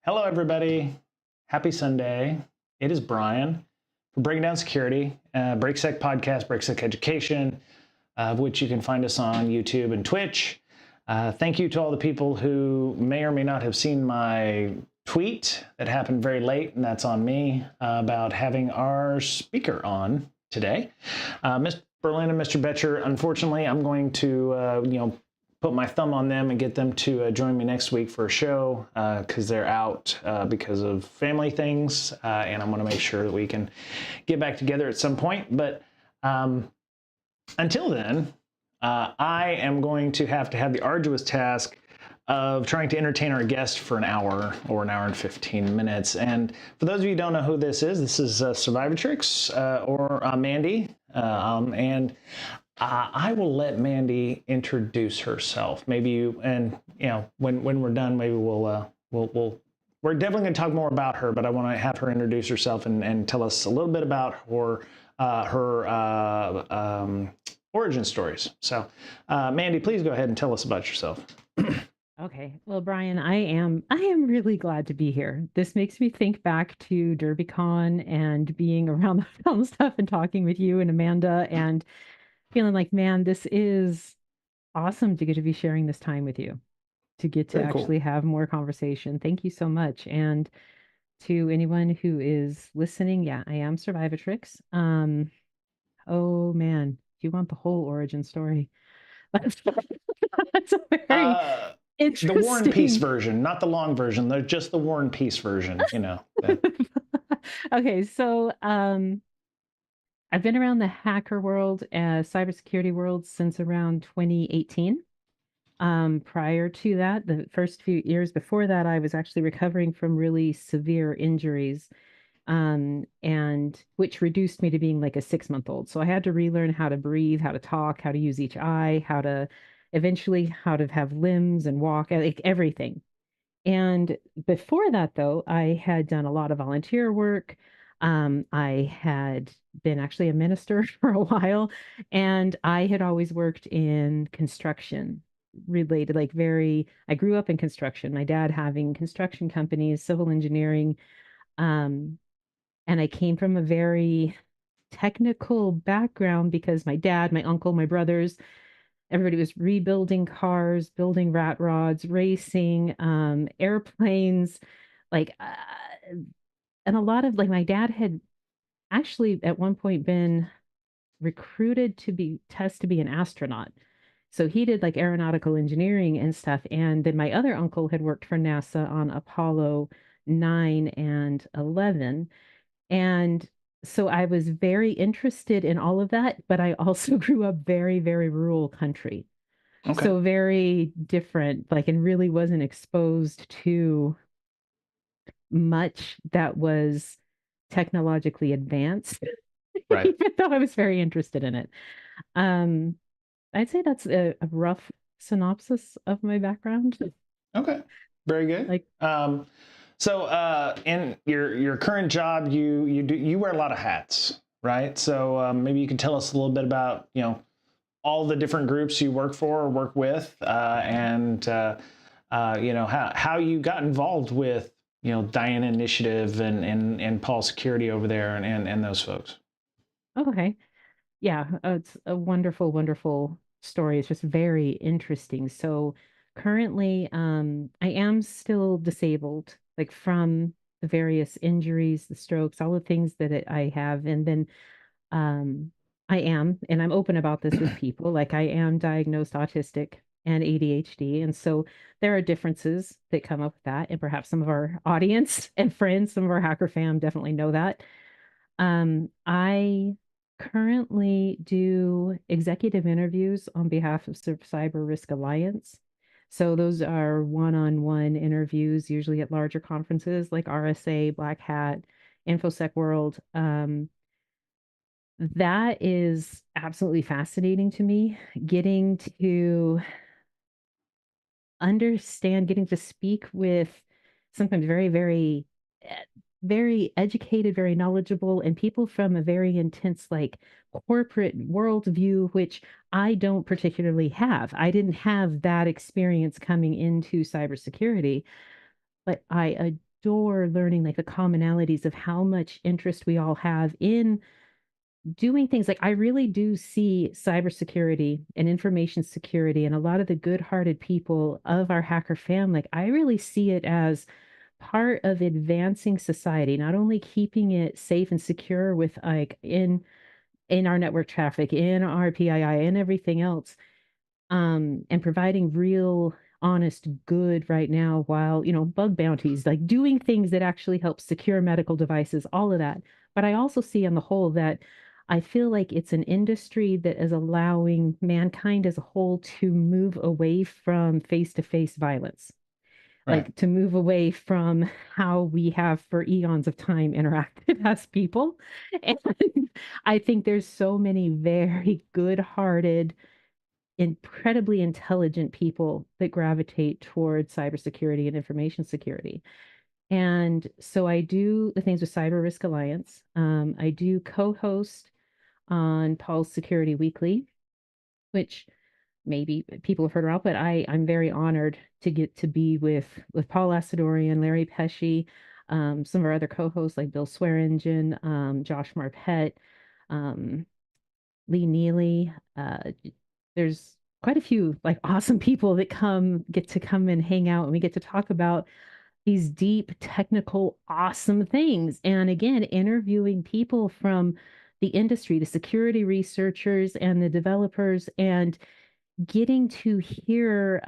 Hello, everybody. Happy Sunday. It is Brian for Breaking Down Security, BreakSec podcast, BreakSec Education, of which you can find us on YouTube and Twitch. Thank you to all the people who may or may not have seen my tweet that happened very late, and that's on me, about having our speaker on today. Mr. Berlin and Mr. Betcher, unfortunately, I'm going to, put my thumb on them and get them to join me next week for a show because they're out because of family things, and I'm going to make sure that we can get back together at some point. But until then, I am going to have the arduous task of trying to entertain our guest for an hour or an hour and 15 minutes. And for those of you who don't know who this is 5urvivatrix or Mandy, and I will let Mandy introduce herself. Maybe you, and when we're done, maybe we're definitely going to talk more about her, but I want to have her introduce herself and tell us a little bit about her origin stories. So, Mandy, please go ahead and tell us about yourself. Okay. Well, Brian, I am really glad to be here. This makes me think back to DerbyCon and being around the film stuff and talking with you and Amanda and feeling like, man, this is awesome to get to be sharing this time with you, to get to Very cool. actually have more conversation. Thank you so much. And to anyone who is listening, yeah, I am Survivatrix. Oh man, do you want the whole origin story? That's a very interesting. The War and Peace version, not the long version. They're just the War and Peace version, Okay, so I've been around the hacker world, cybersecurity world since around 2018. Prior to that, the first few years before that, I was actually recovering from really severe injuries, and which reduced me to being like a 6-month-old. So I had to relearn how to breathe, how to talk, how to use each eye, how to have limbs and walk, like everything. And before that, though, I had done a lot of volunteer work. I had been actually a minister for a while, and I had always worked in construction related, I grew up in construction, my dad having construction companies, civil engineering. And I came from a very technical background because my dad, my uncle, my brothers, everybody was rebuilding cars, building rat rods, racing, airplanes, like, and a lot of my dad had actually at one point been recruited to be an astronaut. So he did like aeronautical engineering and stuff. And then my other uncle had worked for NASA on Apollo 9 and 11. And so I was very interested in all of that, but I also grew up very, very rural country. Okay. So very different, and really wasn't exposed to much that was technologically advanced, Right. even though I was very interested in it. I'd say that's a rough synopsis of my background. Okay. Very good. So in your current job, you wear a lot of hats, right? So maybe you can tell us a little bit about all the different groups you work for or work with, and how you got involved with Diana Initiative and Paul Security over there and those folks. Okay. Yeah, it's a wonderful, wonderful story. It's just very interesting. So currently, I am still disabled, from the various injuries, the strokes, all the things that I have. And then I am, and I'm open about this with people, I am diagnosed autistic and ADHD. And so there are differences that come up with that. And perhaps some of our audience and friends, some of our hacker fam definitely know that. I currently do executive interviews on behalf of Cyber Risk Alliance. So those are one-on-one interviews, usually at larger conferences like RSA, Black Hat, InfoSec World. That is absolutely fascinating to me, getting to understand, getting to speak with sometimes very, very, very educated, very knowledgeable, and people from a very intense, corporate worldview, which I don't particularly have. I didn't have that experience coming into cybersecurity, but I adore learning like the commonalities of how much interest we all have in doing things. Like I really do see cybersecurity and information security and a lot of the good-hearted people of our hacker fam, like I really see it as part of advancing society, not only keeping it safe and secure with like in our network traffic, in our PII and everything else, and providing real honest good right now while, bug bounties, like doing things that actually help secure medical devices, all of that. But I also see on the whole that I feel like it's an industry that is allowing mankind as a whole to move away from face-to-face violence, Right. like to move away from how we have for eons of time interacted as people. And I think there's so many very good-hearted, incredibly intelligent people that gravitate towards cybersecurity and information security. And so I do the things with Cyber Risk Alliance. I do co-host on Paul's Security Weekly, which maybe people have heard about, but I'm very honored to get to be with Paul Asadorian, Larry Pesci, some of our other co-hosts like Bill Swearingen, Josh Marpet, um, Lee Neely. There's quite a few like awesome people that get to come and hang out, and we get to talk about these deep, technical, awesome things. And again, interviewing people from the industry, the security researchers and the developers, and getting to hear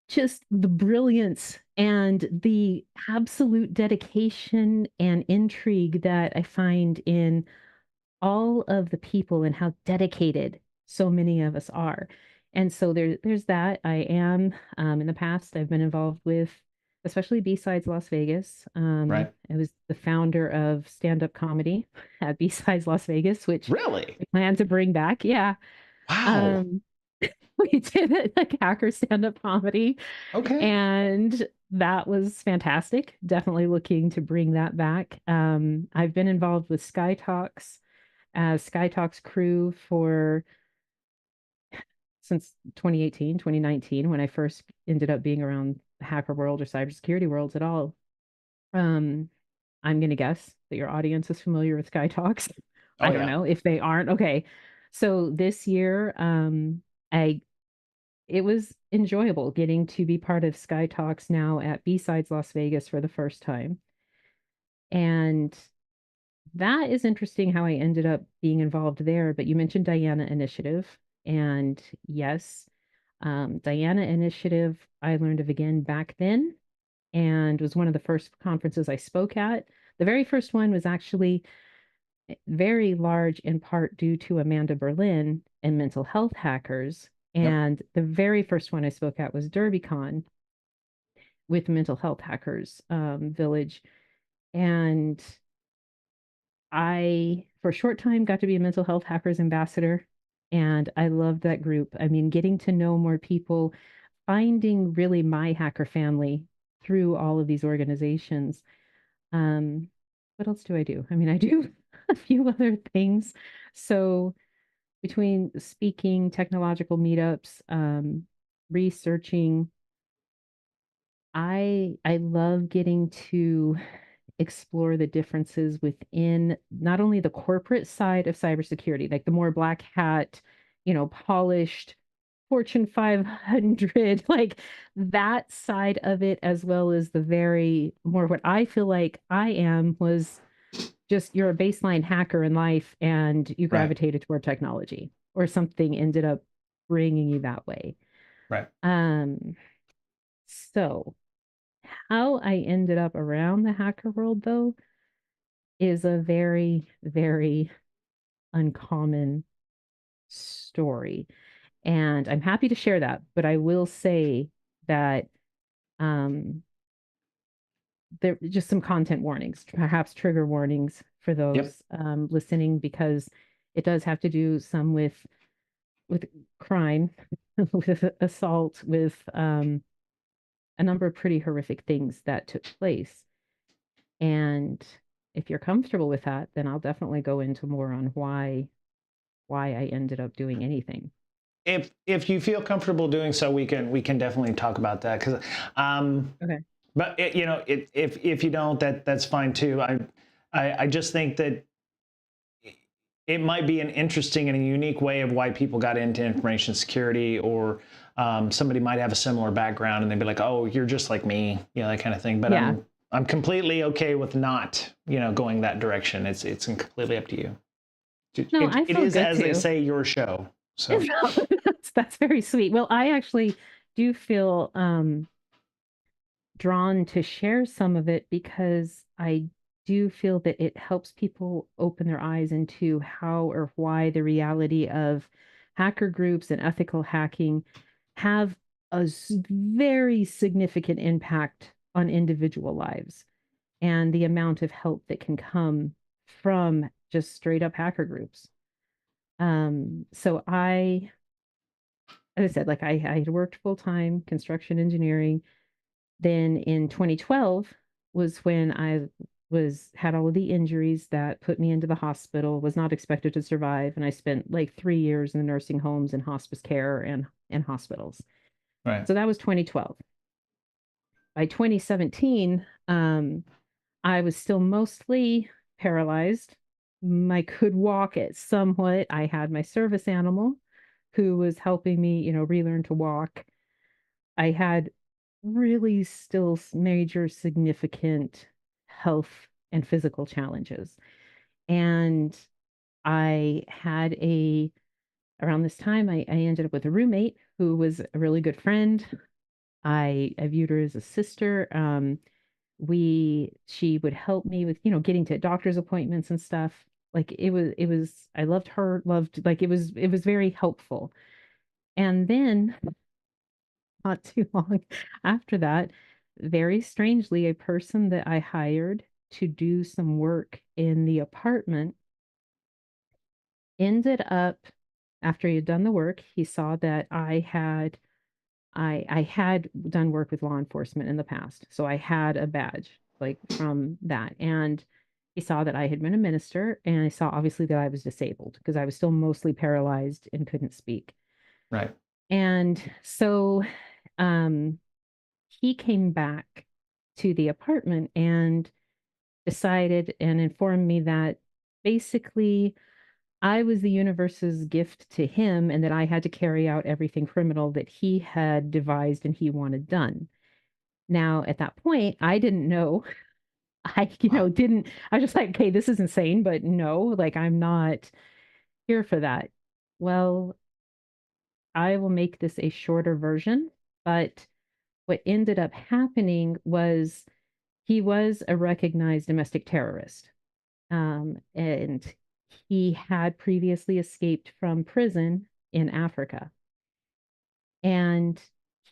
just the brilliance and the absolute dedication and intrigue that I find in all of the people and how dedicated so many of us are. And so there's that. I am in the past I've been involved with especially B-Sides Las Vegas. Right. I was the founder of stand-up comedy at B-Sides Las Vegas, which Really? we plan to bring back. Yeah. Wow. Um, we did it like hacker stand-up comedy, Okay. and that was fantastic. Definitely looking to bring that back. I've been involved with Sky Talks as Sky Talks crew for since 2018, 2019, when I first ended up being around the hacker world or cybersecurity worlds at all. Um, I'm going to guess that your audience is familiar with Sky Talks. Oh I don't yeah. know if they aren't. Okay. So this year, I it was enjoyable getting to be part of Sky Talks now at B-Sides Las Vegas for the first time. And that is interesting how I ended up being involved there. But you mentioned Diana Initiative. And yes, Diana Initiative, I learned of again back then and was one of the first conferences I spoke at. The very first one was actually very large in part due to Amanda Berlin and mental health hackers. Yep. And the very first one I spoke at was DerbyCon with Mental Health Hackers Village. And I, for a short time, got to be a mental health hackers ambassador. And I loved that group. I mean, getting to know more people, finding really my hacker family through all of these organizations. Um, what else do I do? I mean, I do a few other things. So between speaking, technological meetups, researching, I love getting to explore the differences within not only the corporate side of cybersecurity, like the more black hat, polished Fortune 500, like that side of it, as well as the very more what I feel like I am was just you're a baseline hacker in life and you Right. gravitated toward technology or something ended up bringing you that way. Right. Um, so how I ended up around the hacker world, though, is a very, very uncommon story. And I'm happy to share that, but I will say that um, there just some content warnings, perhaps trigger warnings for Yep. those listening, because it does have to do some with crime, with assault, with a number of pretty horrific things that took place. And if you're comfortable with that, then I'll definitely go into more on why I ended up doing anything. If you feel comfortable doing so, we can definitely talk about that because Okay. But if you don't, that's fine too. I just think that it might be an interesting and a unique way of why people got into information security, or somebody might have a similar background and they'd be like, oh, you're just like me, that kind of thing. But Yeah. I'm completely okay with not, going that direction. It's completely up to you. No, I It feel is, good as they too. say, your show. So That's very sweet. Well, I actually do feel drawn to share some of it because I do feel that it helps people open their eyes into how or why the reality of hacker groups and ethical hacking have a very significant impact on individual lives and the amount of help that can come from just straight up hacker groups. So as I said, like I had worked full time construction engineering. Then in 2012 was when I had all of the injuries that put me into the hospital, was not expected to survive, and I spent like 3 years in the nursing homes and hospice care and hospitals. right, So that was 2012. By 2017, I was still mostly paralyzed. I could walk it somewhat. I had my service animal who was helping me, relearn to walk. I had really still major significant health and physical challenges. And I had around this time, I ended up with a roommate who was a really good friend. I viewed her as a sister. She would help me with, getting to doctor's appointments and stuff. Like I loved her, like it was very helpful. And then not too long after that, very strangely, a person that I hired to do some work in the apartment ended up, after he had done the work, he saw that I had done work with law enforcement in the past. So I had a badge like from that. And he saw that I had been a minister, and I saw obviously that I was disabled because I was still mostly paralyzed and couldn't speak. right, And so um he came back to the apartment and decided and informed me that basically I was the universe's gift to him and that I had to carry out everything criminal that he had devised and he wanted done. Now, at that point, I didn't know. wow, I was just like, okay, this is insane, but no, like, I'm not here for that. Well, I will make this a shorter version, but what ended up happening was he was a recognized domestic terrorist. And he had previously escaped from prison in Africa. And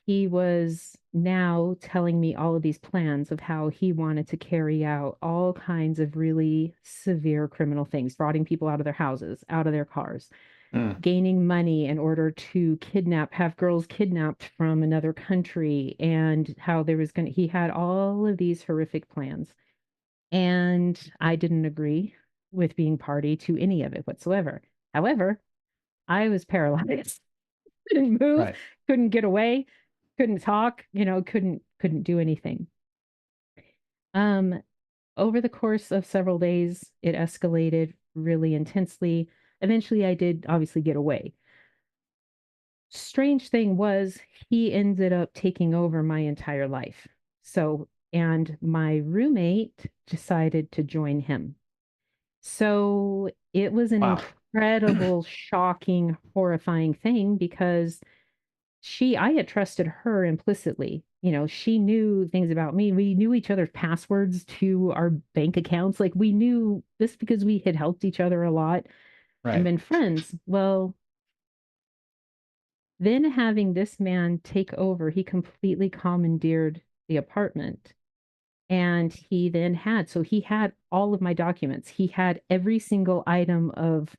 he was now telling me all of these plans of how he wanted to carry out all kinds of really severe criminal things, frauding people out of their houses, out of their cars, mm, gaining money in order to have girls kidnapped from another country, and how he had all of these horrific plans. And I didn't agree with being party to any of it whatsoever. However, I was paralyzed, couldn't move, right, couldn't get away, couldn't talk, couldn't do anything. Um, Over the course of several days, it escalated really intensely. Eventually, I did obviously get away. Strange thing was, he ended up taking over my entire life. So, and my roommate decided to join him. So it was an wow, incredible, shocking, horrifying thing because I had trusted her implicitly. She knew things about me. We knew each other's passwords to our bank accounts. Like we knew this because we had helped each other a lot and right, been friends. Well, then having this man take over, he completely commandeered the apartment. And he had all of my documents. He had every single item of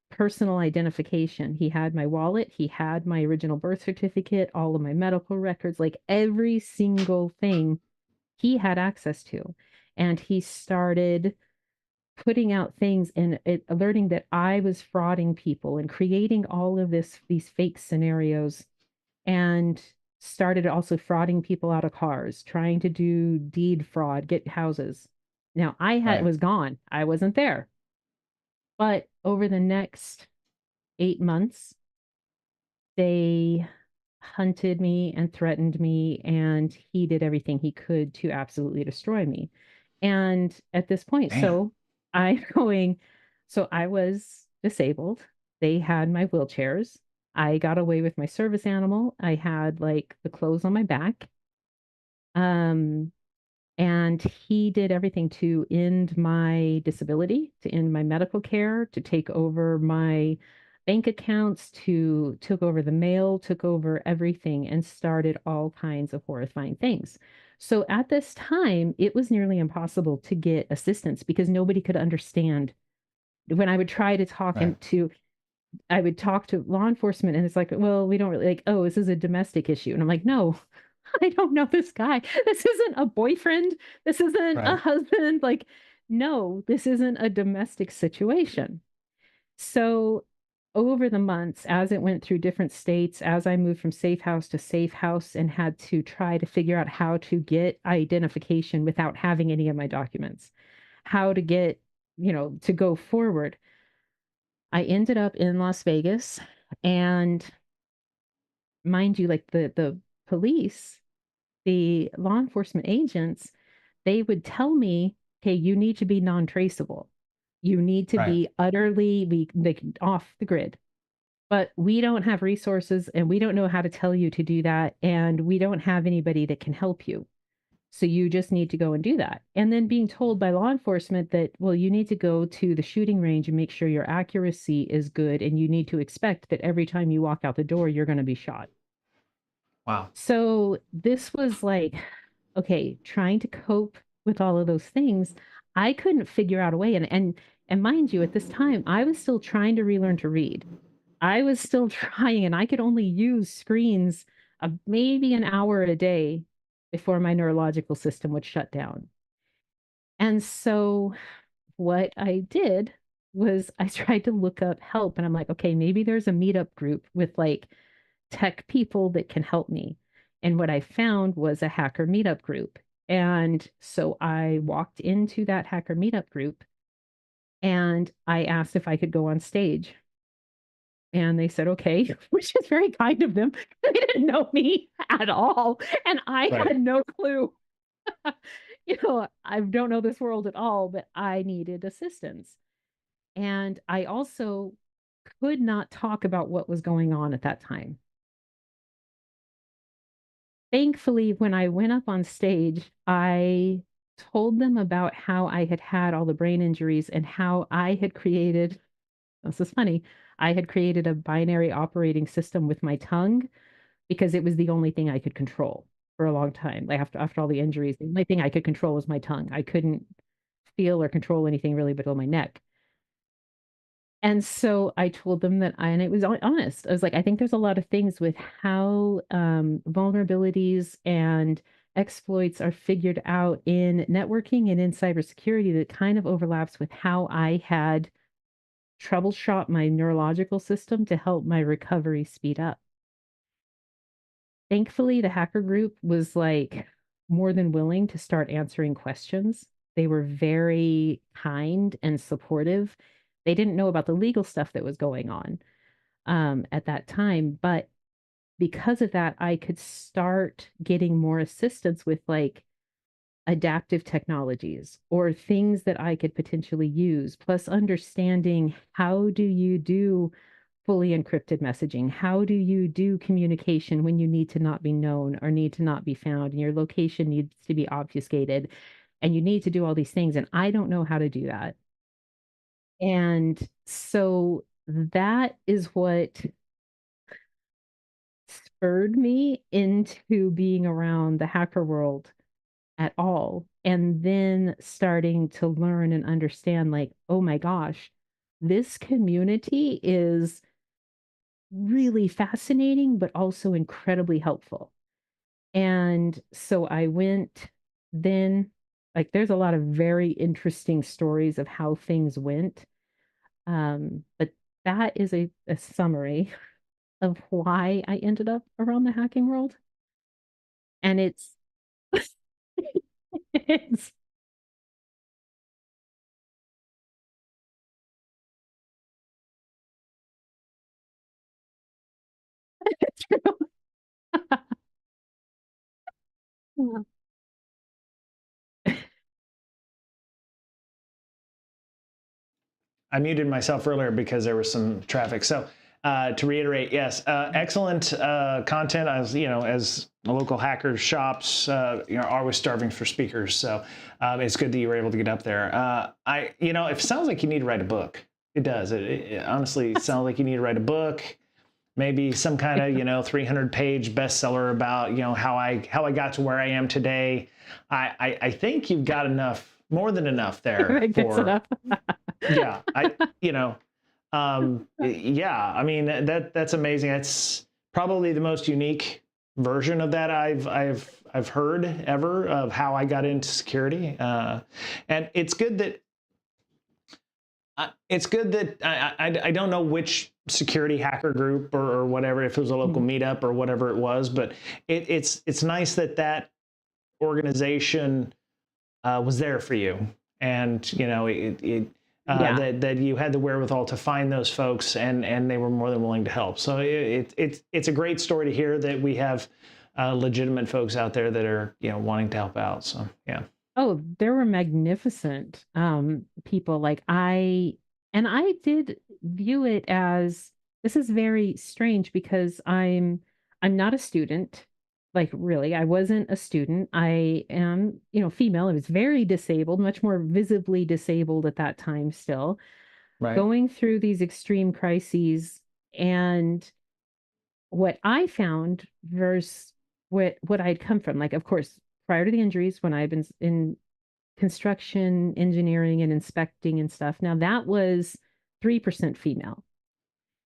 personal identification. He had my wallet, he had my original birth certificate, all of my medical records, like every single thing he had access to. And he started putting out things and alerting that I was frauding people and creating all of these fake scenarios. And started also frauding people out of cars, trying to do deed fraud, get houses. Now I had Right. was gone. I wasn't there. But over the next 8 months, they hunted me and threatened me, and he did everything he could to absolutely destroy me. And at this point, Damn. so I'm going, so I was disabled. They had my wheelchairs. I got away with my service animal. I had like the clothes on my back. Um, and he did everything to end my disability, to end my medical care, to take over my bank accounts, to took over the mail, took over everything, and started all kinds of horrifying things. So at this time, it was nearly impossible to get assistance because nobody could understand. When I would try to talk Right. into, I would talk to law enforcement, and it's like, well, we don't really like, oh, this is a domestic issue. And I'm like, no, I don't know this guy. This isn't a boyfriend. This isn't a Right. husband. Like, no, this isn't a domestic situation. So, over the months, as it went through different states, as I moved from safe house to safe house and had to try to figure out how to get identification without having any of my documents, how to get, to go forward, I ended up in Las Vegas. And mind you, like the police, the law enforcement agents, they would tell me, "Okay, you need to be non-traceable. You need to Right. be utterly like off the grid." But we don't have resources and we don't know how to tell you to do that. And we don't have anybody that can help you. So you just need to go and do that. And then being told by law enforcement that, well, you need to go to the shooting range and make sure your accuracy is good. And you need to expect that every time you walk out the door, you're going to be shot. Wow. So this was like, okay, trying to cope with all of those things. I couldn't figure out a way. And mind you, at this time, I was still trying to relearn to read. I was still trying, and I could only use screens maybe an hour a day before my neurological system would shut down. And so what I did was I tried to look up help, and I'm like, okay, maybe there's a meetup group with like tech people that can help me. And what I found was a hacker meetup group. And so I walked into that hacker meetup group and I asked if I could go on stage. And they said, okay, which is very kind of them. They didn't know me at all. And I Right. had no clue. I don't know this world at all, but I needed assistance. And I also could not talk about what was going on at that time. Thankfully, when I went up on stage, I told them about how I had had all the brain injuries and how I had created, this is funny, I had created a binary operating system with my tongue because it was the only thing I could control for a long time. Like after all the injuries, the only thing I could control was my tongue. I couldn't feel or control anything really but on my neck. And so I told them that and it was honest. I was like, I think there's a lot of things with how vulnerabilities and exploits are figured out in networking and in cybersecurity that kind of overlaps with how I had troubleshot my neurological system to help my recovery speed up. Thankfully, the hacker group was like more than willing to start answering questions. They were very kind and supportive. They didn't know about the legal stuff that was going on at that time, but because of that, I could start getting more assistance with like adaptive technologies or things that I could potentially use, plus understanding how do you do fully encrypted messaging? How do you do communication when you need to not be known or need to not be found and your location needs to be obfuscated and you need to do all these things? And I don't know how to do that. And so that is what spurred me into being around the hacker world at all. And then starting to learn and understand, like, oh my gosh, this community is really fascinating, but also incredibly helpful. And so I went then, like, there's a lot of very interesting stories of how things went. But that is a summary of why I ended up around the hacking world. And it's it's true. I muted myself earlier because there was some traffic. So to reiterate, yes, excellent content. As you know, as local hacker shops, you know, are always starving for speakers. So it's good that you were able to get up there. You know, it sounds like you need to write a book. It does. It honestly sounds like you need to write a book. Maybe some kind of, you know, 300-page bestseller about, you know, how I got to where I am today. I think you've got enough, more than enough there for. Yeah, you know, yeah, I mean, that's amazing. That's probably the most unique version of that I've heard ever, of how I got into security. And it's good that I don't know which security hacker group or whatever, if it was a local meetup or whatever it was, but it's nice that that organization was there for you, and you know that you had the wherewithal to find those folks, and they were more than willing to help. So it's a great story to hear that we have legitimate folks out there that are, you know, wanting to help out. So yeah. Oh, there were magnificent people. Like I did view it as, this is very strange because I'm not a student. Like really, I wasn't a student. I am, you know, female. I was very disabled, much more visibly disabled at that time still, Right. going through these extreme crises. And what I found versus what I'd come from, like of course, prior to the injuries, when I've been in construction, engineering, and inspecting and stuff. Now that was 3% female.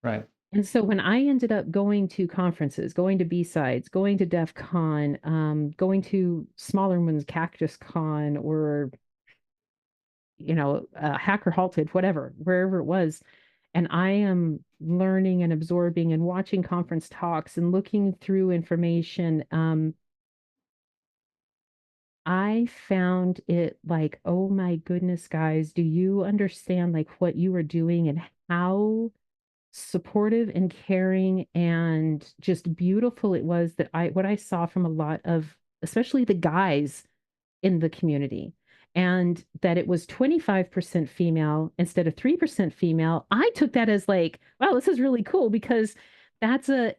Right. And so when I ended up going to conferences, going to B-sides, going to DEF CON, going to smaller ones, Cactus Con, or, you know, Hacker Halted, whatever, wherever it was, and I am learning and absorbing and watching conference talks and looking through information, I found it like, oh my goodness, guys, do you understand like what you are doing and how supportive and caring and just beautiful it was, that what I saw from a lot of, especially the guys in the community, and that it was 25% female instead of 3% female. I took that as like, wow, this is really cool, because that's a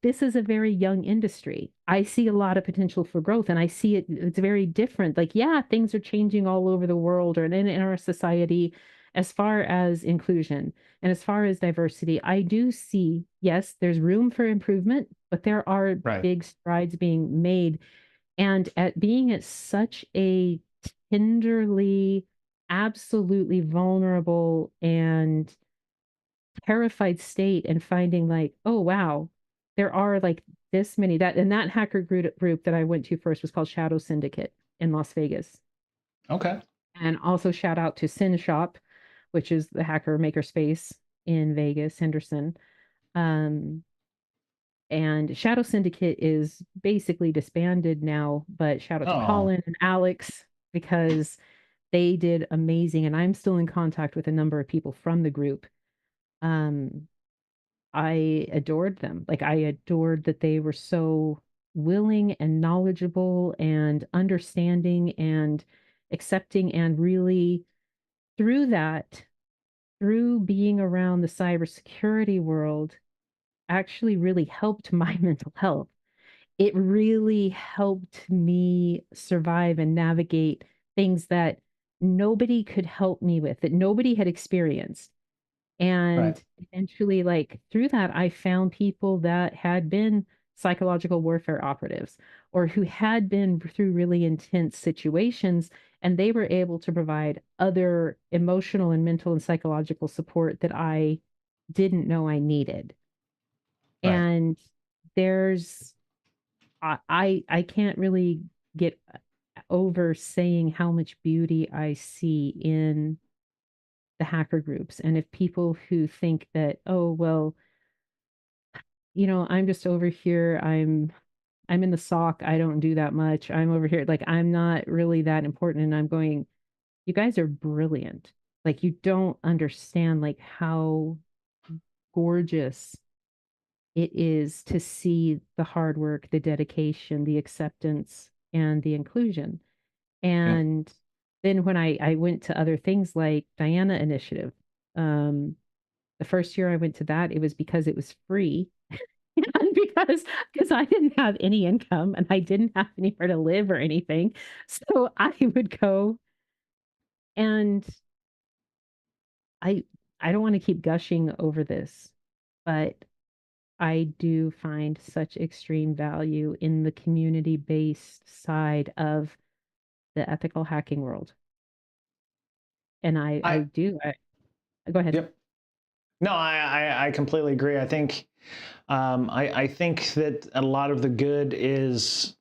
this is a very young industry. I see a lot of potential for growth, and I see it's very different. Like, yeah, things are changing all over the world or in our society as far as inclusion and as far as diversity. I do see, yes, there's room for improvement, but there are Right. big strides being made. And at being at such a tenderly, absolutely vulnerable and terrified state, and finding like, oh wow, there are like this many, that, and that hacker group that I went to first was called Shadow Syndicate in Las Vegas. Okay. And also shout out to Sin Shop, which is the hacker makerspace in Vegas, Henderson. Um, and Shadow Syndicate is basically disbanded now, but shout out to Oh, Colin and Alex, because they did amazing. And I'm still in contact with a number of people from the group. Um, I adored them. Like I adored that they were so willing and knowledgeable and understanding and accepting, and really through that, through being around the cybersecurity world, actually really helped my mental health. It really helped me survive and navigate things that nobody could help me with, that nobody had experienced. right. And eventually, like through that, I found people that had been psychological warfare operatives, or who had been through really intense situations, and they were able to provide other emotional and mental and psychological support that I didn't know I needed. Right. And there's, I can't really get over saying how much beauty I see in the hacker groups. And if people who think that, oh, well, you know, I'm just over here, I'm I'm in the SOC. I don't do that much. I'm over here. Like, I'm not really that important. And I'm going, you guys are brilliant. Like, you don't understand like how gorgeous it is to see the hard work, the dedication, the acceptance, and the inclusion. Yeah. And then when I went to other things like Diana Initiative, um, the first year I went to that, it was because it was free. And because I didn't have any income and I didn't have anywhere to live or anything. So I would go, and I I don't want to keep gushing over this, but I do find such extreme value in the community-based side of the ethical hacking world. And I I do. Go ahead. Yep. No, I completely agree. I think I think that a lot of the good is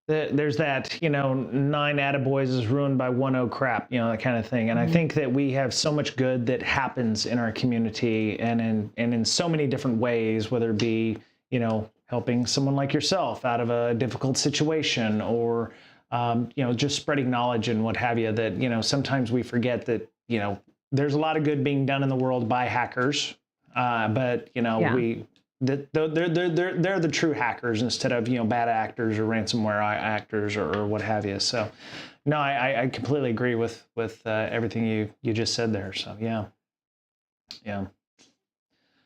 there's that, 9 attaboys is ruined by 1 oh crap, that kind of thing. And I Mhm. think that we have so much good that happens in our community and in so many different ways, whether it be, helping someone like yourself out of a difficult situation, or just spreading knowledge and what have you, that, sometimes we forget that, there's a lot of good being done in the world by hackers. But, Yeah. they're the true hackers instead of, bad actors or ransomware actors, or what have you. So no, I completely agree with everything you just said there. So yeah. Yeah.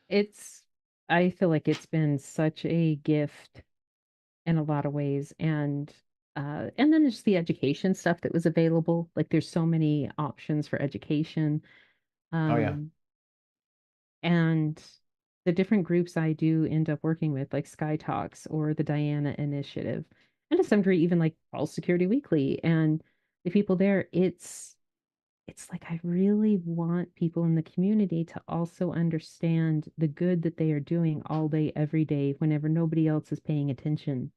It's I feel like it's been such a gift in a lot of ways. And then there's the education stuff that was available. Like, there's so many options for education. Oh yeah. Um and the different groups I do end up working with, like Sky Talks or the Diana Initiative, and to some degree even like Pulse Security Weekly, and the people there, it's like I really want people in the community to also understand the good that they are doing all day, every day, whenever nobody else is paying attention.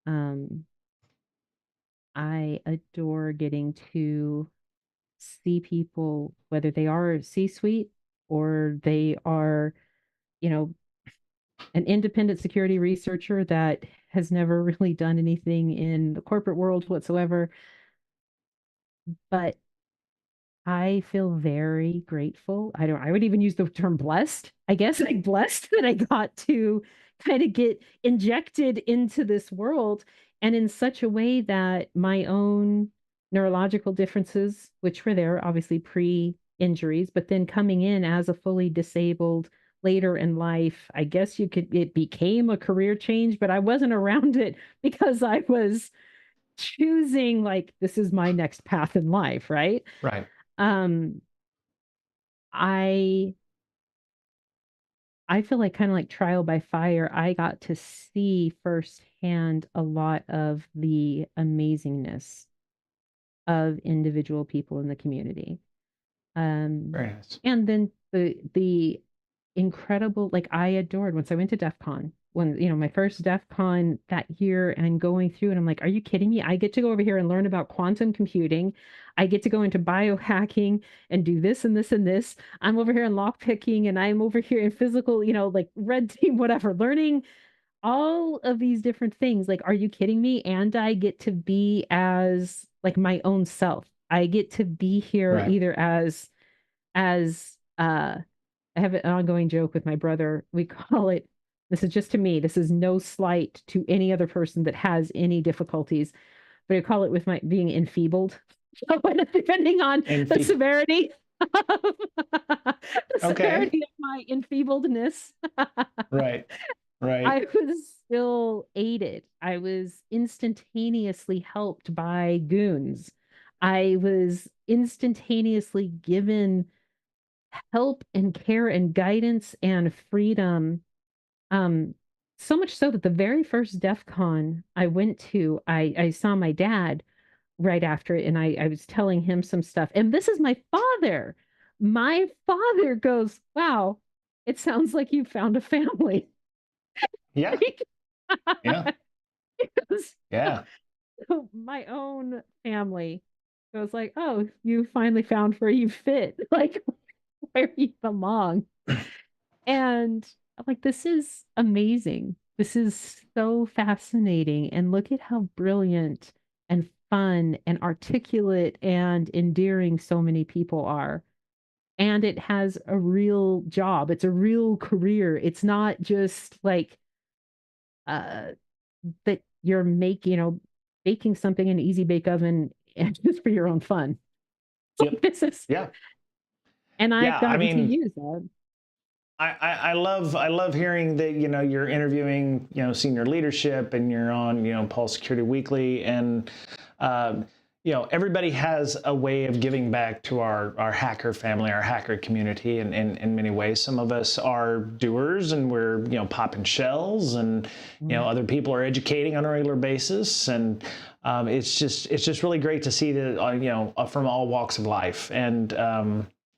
Um, I adore getting to see people, whether they are C-suite or they are, you know, an independent security researcher that has never really done anything in the corporate world whatsoever. But I feel very grateful. I would even use the term blessed. I guess, like, blessed that I got to kind of get injected into this world, and in such a way that my own neurological differences, which were there obviously pre-injuries, but then coming in as a fully disabled later in life, I guess it became a career change, but I wasn't around it because I was choosing, like, this is my next path in life, right? Right. Um, I I feel like, kind of like trial by fire, I got to see firsthand a lot of the amazingness of individual people in the community. Um, Very nice. and then the incredible, like, I adored once I went to DEF CON, when, my first DEF CON that year, and going through, and I'm like, are you kidding me? I get to go over here and learn about quantum computing. I get to go into biohacking and do this and this and this. I'm over here in lockpicking, and I'm over here in physical, like red team, whatever, learning all of these different things. Like, are you kidding me? And I get to be as like my own self. I get to be here Right. either as I have an ongoing joke with my brother. We call it, this is just to me, this is no slight to any other person that has any difficulties, but I call it with my being enfeebled. So, depending on And the severity of the okay. severity of my enfeebledness, Right. I Right. was still aided. I was instantaneously helped by goons. I was instantaneously given help and care and guidance and freedom. Um, so much so that the very first DEF CON I went to, I saw my dad right after it, and I was telling him some stuff. And this is my father. My father goes, wow, it sounds like you found a family. Yeah. Yeah. Because Yeah. my own family goes like, oh, you finally found where you fit, like where you belong. And I'm like, this is amazing. This is so fascinating. And look at how brilliant and fun and articulate and endearing so many people are. And it has a real job. It's a real career. It's not just like uh that you're baking something in an easy bake oven and just for your own fun. Yep. This is, Yeah. and I've Yeah. I gotten to mean, use that. I love hearing that, you're interviewing, senior leadership, and you're on, Pulse Security Weekly, and everybody has a way of giving back to our hacker family, our hacker community, in many ways. Some of us are doers, and we're, popping shells, and other people are educating on a regular basis, and it's just really great to see that, from all walks of life. And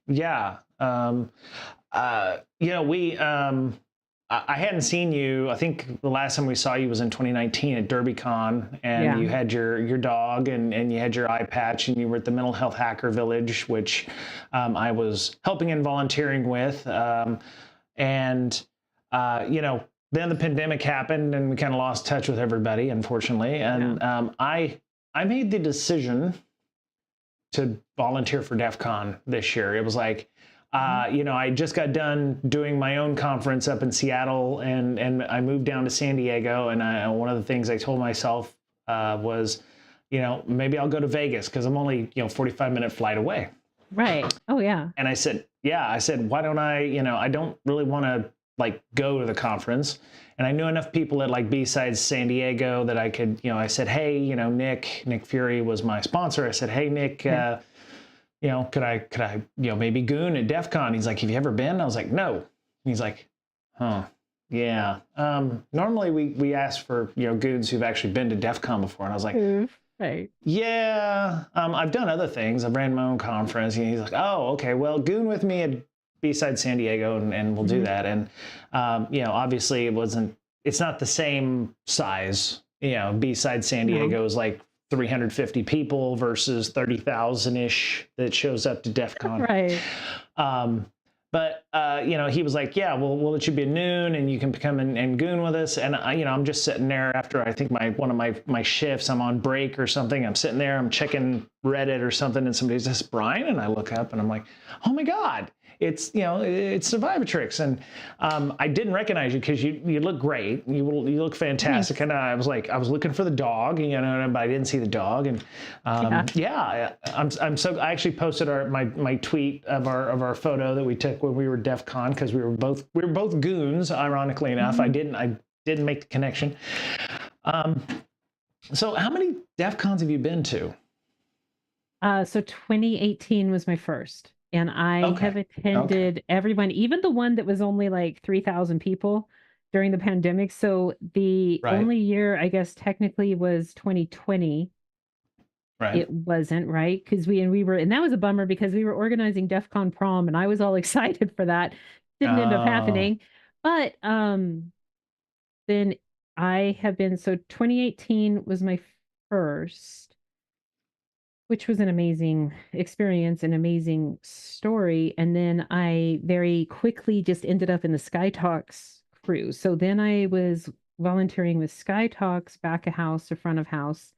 yeah. I hadn't seen you. I think the last time we saw you was in 2019 at DerbyCon, and Yeah. you had your dog, and you had your eye patch, and you were at the Mental Health Hacker Village, which I was helping and volunteering with. And then the pandemic happened, and we kind of lost touch with everybody, unfortunately. And I made the decision to volunteer for DEFCON this year. It was like, I just got done doing my own conference up in Seattle, and I moved down to San Diego. And one of the things I told myself was, maybe I'll go to Vegas, because I'm only 45-minute flight away. Right. Oh yeah. And I said, why don't I don't really want to like go to the conference. And I knew enough people at like B-Sides San Diego that I could, I said, hey, Nick Fury was my sponsor. I said, hey, Nick, could I, maybe goon at DEF CON? He's like, have you ever been? I was like, no. He's like, huh, yeah. Normally we ask for, goons who've actually been to DEF CON before. And I was like, right. yeah, I've done other things. I've ran my own conference. And he's like, oh, okay, well, goon with me at B-Side San Diego, and we'll do that. And, obviously it's not the same size. B-Side San Diego is like 350 people versus 30,000-ish that shows up to DEF CON. Right. But he was like, yeah, we'll let you be at noon, and you can come and goon with us. And I'm just sitting there after, I think one of my shifts, I'm on break or something. I'm sitting there, I'm checking Reddit or something, and somebody says, Brian, and I look up and I'm like, oh my God, it's 5urvivatrix. And I didn't recognize you because you look great. You look fantastic. Thanks. And I was looking for the dog, but I didn't see the dog. And I'm so, I actually posted my tweet of our photo that we took when we were DEF CON, because we were both goons, ironically enough. I didn't make the connection. So how many DEF CONs have you been to? So 2018 was my first. And I have attended everyone, even the one that was only like 3,000 people during the pandemic. So the only year, I guess, technically was 2020. Right. It wasn't, right? Because we were, and that was a bummer because we were organizing DEF CON prom, and I was all excited for that. Didn't end up happening. But then I have been, so 2018 was my first, which was an amazing experience, an amazing story. And then I very quickly just ended up in the Sky Talks crew. So then I was volunteering with Sky Talks, back of house or front of house.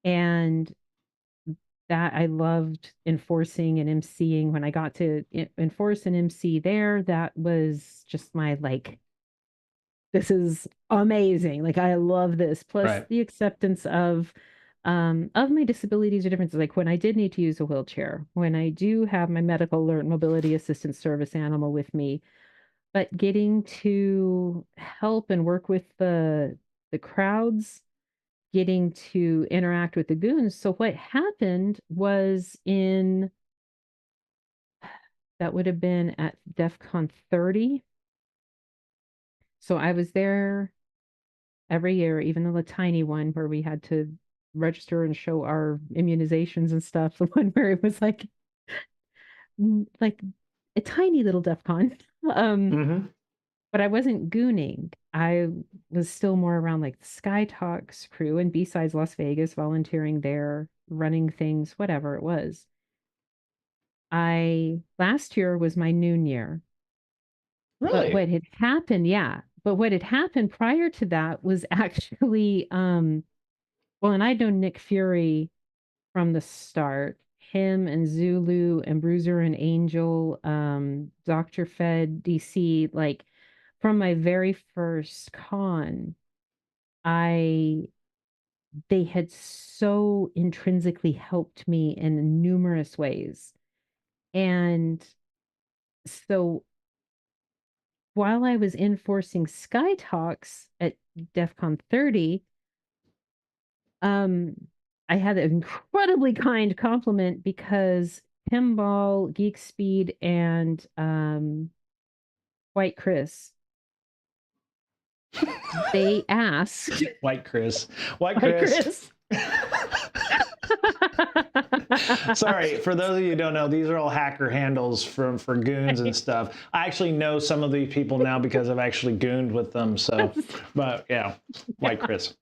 And that I loved enforcing and emceeing. When I got to enforce and MC there, that was just my this is amazing. Like, I love this. Plus the acceptance of my disabilities or differences. Like when I did need to use a wheelchair, when I do have my medical alert mobility assistance service animal with me, but getting to help and work with the crowds, getting to interact with the goons. So what happened was that would have been at DEF CON 30. So I was there every year, even though the tiny one where we had to register and show our immunizations and stuff, the one where it was like a tiny little DEF CON. But I wasn't gooning. I was still more around like the Sky Talks crew and B-Sides Las Vegas, volunteering there, running things, whatever it was. Last year was my noon year. Really? But what had happened, but what had happened prior to that was actually, well, and I'd known Nick Fury from the start. Him and Zulu and Bruiser and Angel, Dr. Fed, DC, like from my very first con, I they had so intrinsically helped me in numerous ways. And so while I was enforcing Sky Talks at DEFCON 30, um, I had an incredibly kind compliment because Pinball, Geek Speed, and White Chris, they asked. White Chris. White Chris. Sorry, for those of you who don't know, these are all hacker handles for goons and stuff. I actually know some of these people now because I've actually gooned with them. So, but yeah, White Chris.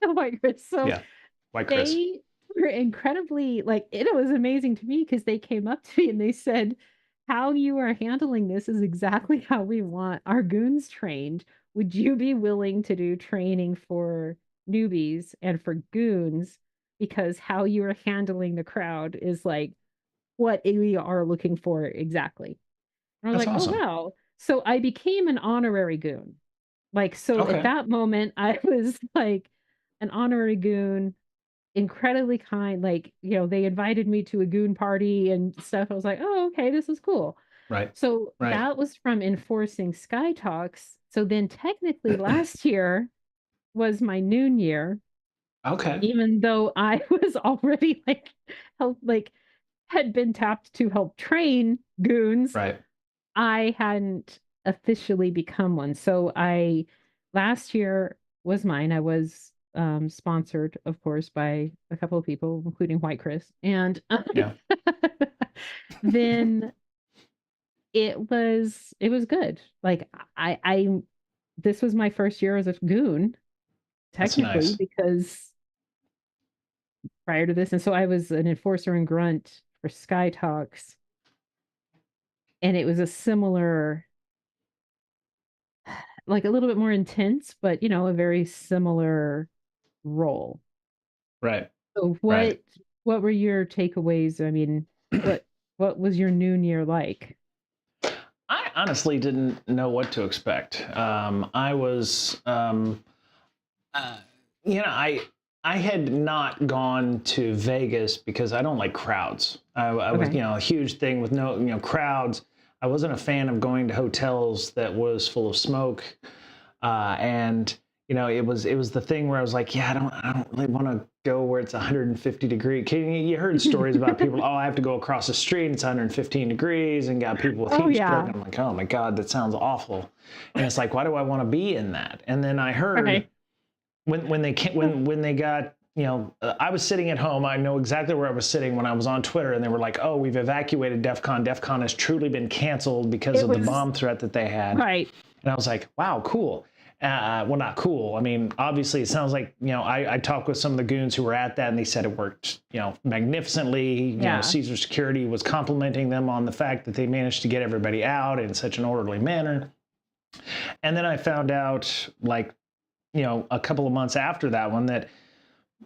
White Chris. So yeah, White Chris. They were incredibly, like, it was amazing to me because they came up to me and they said, how you are handling this is exactly how we want our goons trained. Would you be willing to do training for newbies and for goons? Because how you are handling the crowd is like what we are looking for exactly. And I was That's like, awesome. oh, wow. So I became an honorary goon. Like, so Okay. at that moment, I was like an honorary goon, incredibly kind. Like, they invited me to a goon party and stuff. I was like, oh, okay, this is cool. Right. So Right. that was from enforcing Sky Talks. So then technically last year was my noon year. Okay. Even though I was already had been tapped to help train goons. Right. I hadn't officially become one. So last year was mine. I was sponsored, of course, by a couple of people, including White Chris. And Yeah. then it was good. Like I this was my first year as a goon, technically, nice. because prior to this, and so I was an enforcer and grunt for Sky Talks. And it was a similar, like a little bit more intense, but a very similar role. Right. So Right. what were your takeaways? I mean, what was your noon year like? I honestly didn't know what to expect. I was, I had not gone to Vegas because I don't like crowds. I was, Okay. A huge thing with no, crowds. I wasn't a fan of going to hotels that was full of smoke, and it was the thing where I was like, yeah, I don't really want to go where it's 150 degrees. You heard stories about people, oh, I have to go across the street, and it's 115 degrees, and got people with heat stroke. And I'm like, oh my God, that sounds awful. And it's like, why do I want to be in that? And then I heard when they got, I was sitting at home. I know exactly where I was sitting when I was on Twitter, and they were like, oh, we've evacuated DEFCON. DEFCON has truly been canceled because of the bomb threat that they had. Right. And I was like, wow, cool. Well, not cool. I mean, obviously, it sounds like, I talked with some of the goons who were at that, and they said it worked, magnificently. Caesar Security was complimenting them on the fact that they managed to get everybody out in such an orderly manner. And then I found out, like, a couple of months after that one, that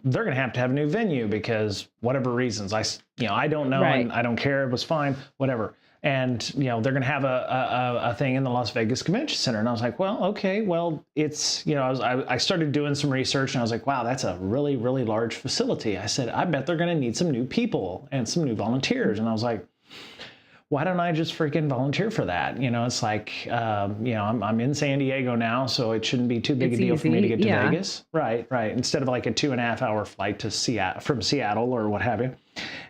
they're going to have a new venue because whatever reasons, I don't know, and I don't care. It was fine, whatever. And, they're going to have a thing in the Las Vegas Convention Center. And I was like, well, okay, well, it's, I started doing some research, and I was like, wow, that's a really, really large facility. I said, I bet they're going to need some new people and some new volunteers. And I was like, why don't I just freaking volunteer for that? It's like, I'm in San Diego now, so it shouldn't be too big a deal for me to get to Vegas. Right. Instead of like a 2.5-hour flight to from Seattle or what have you.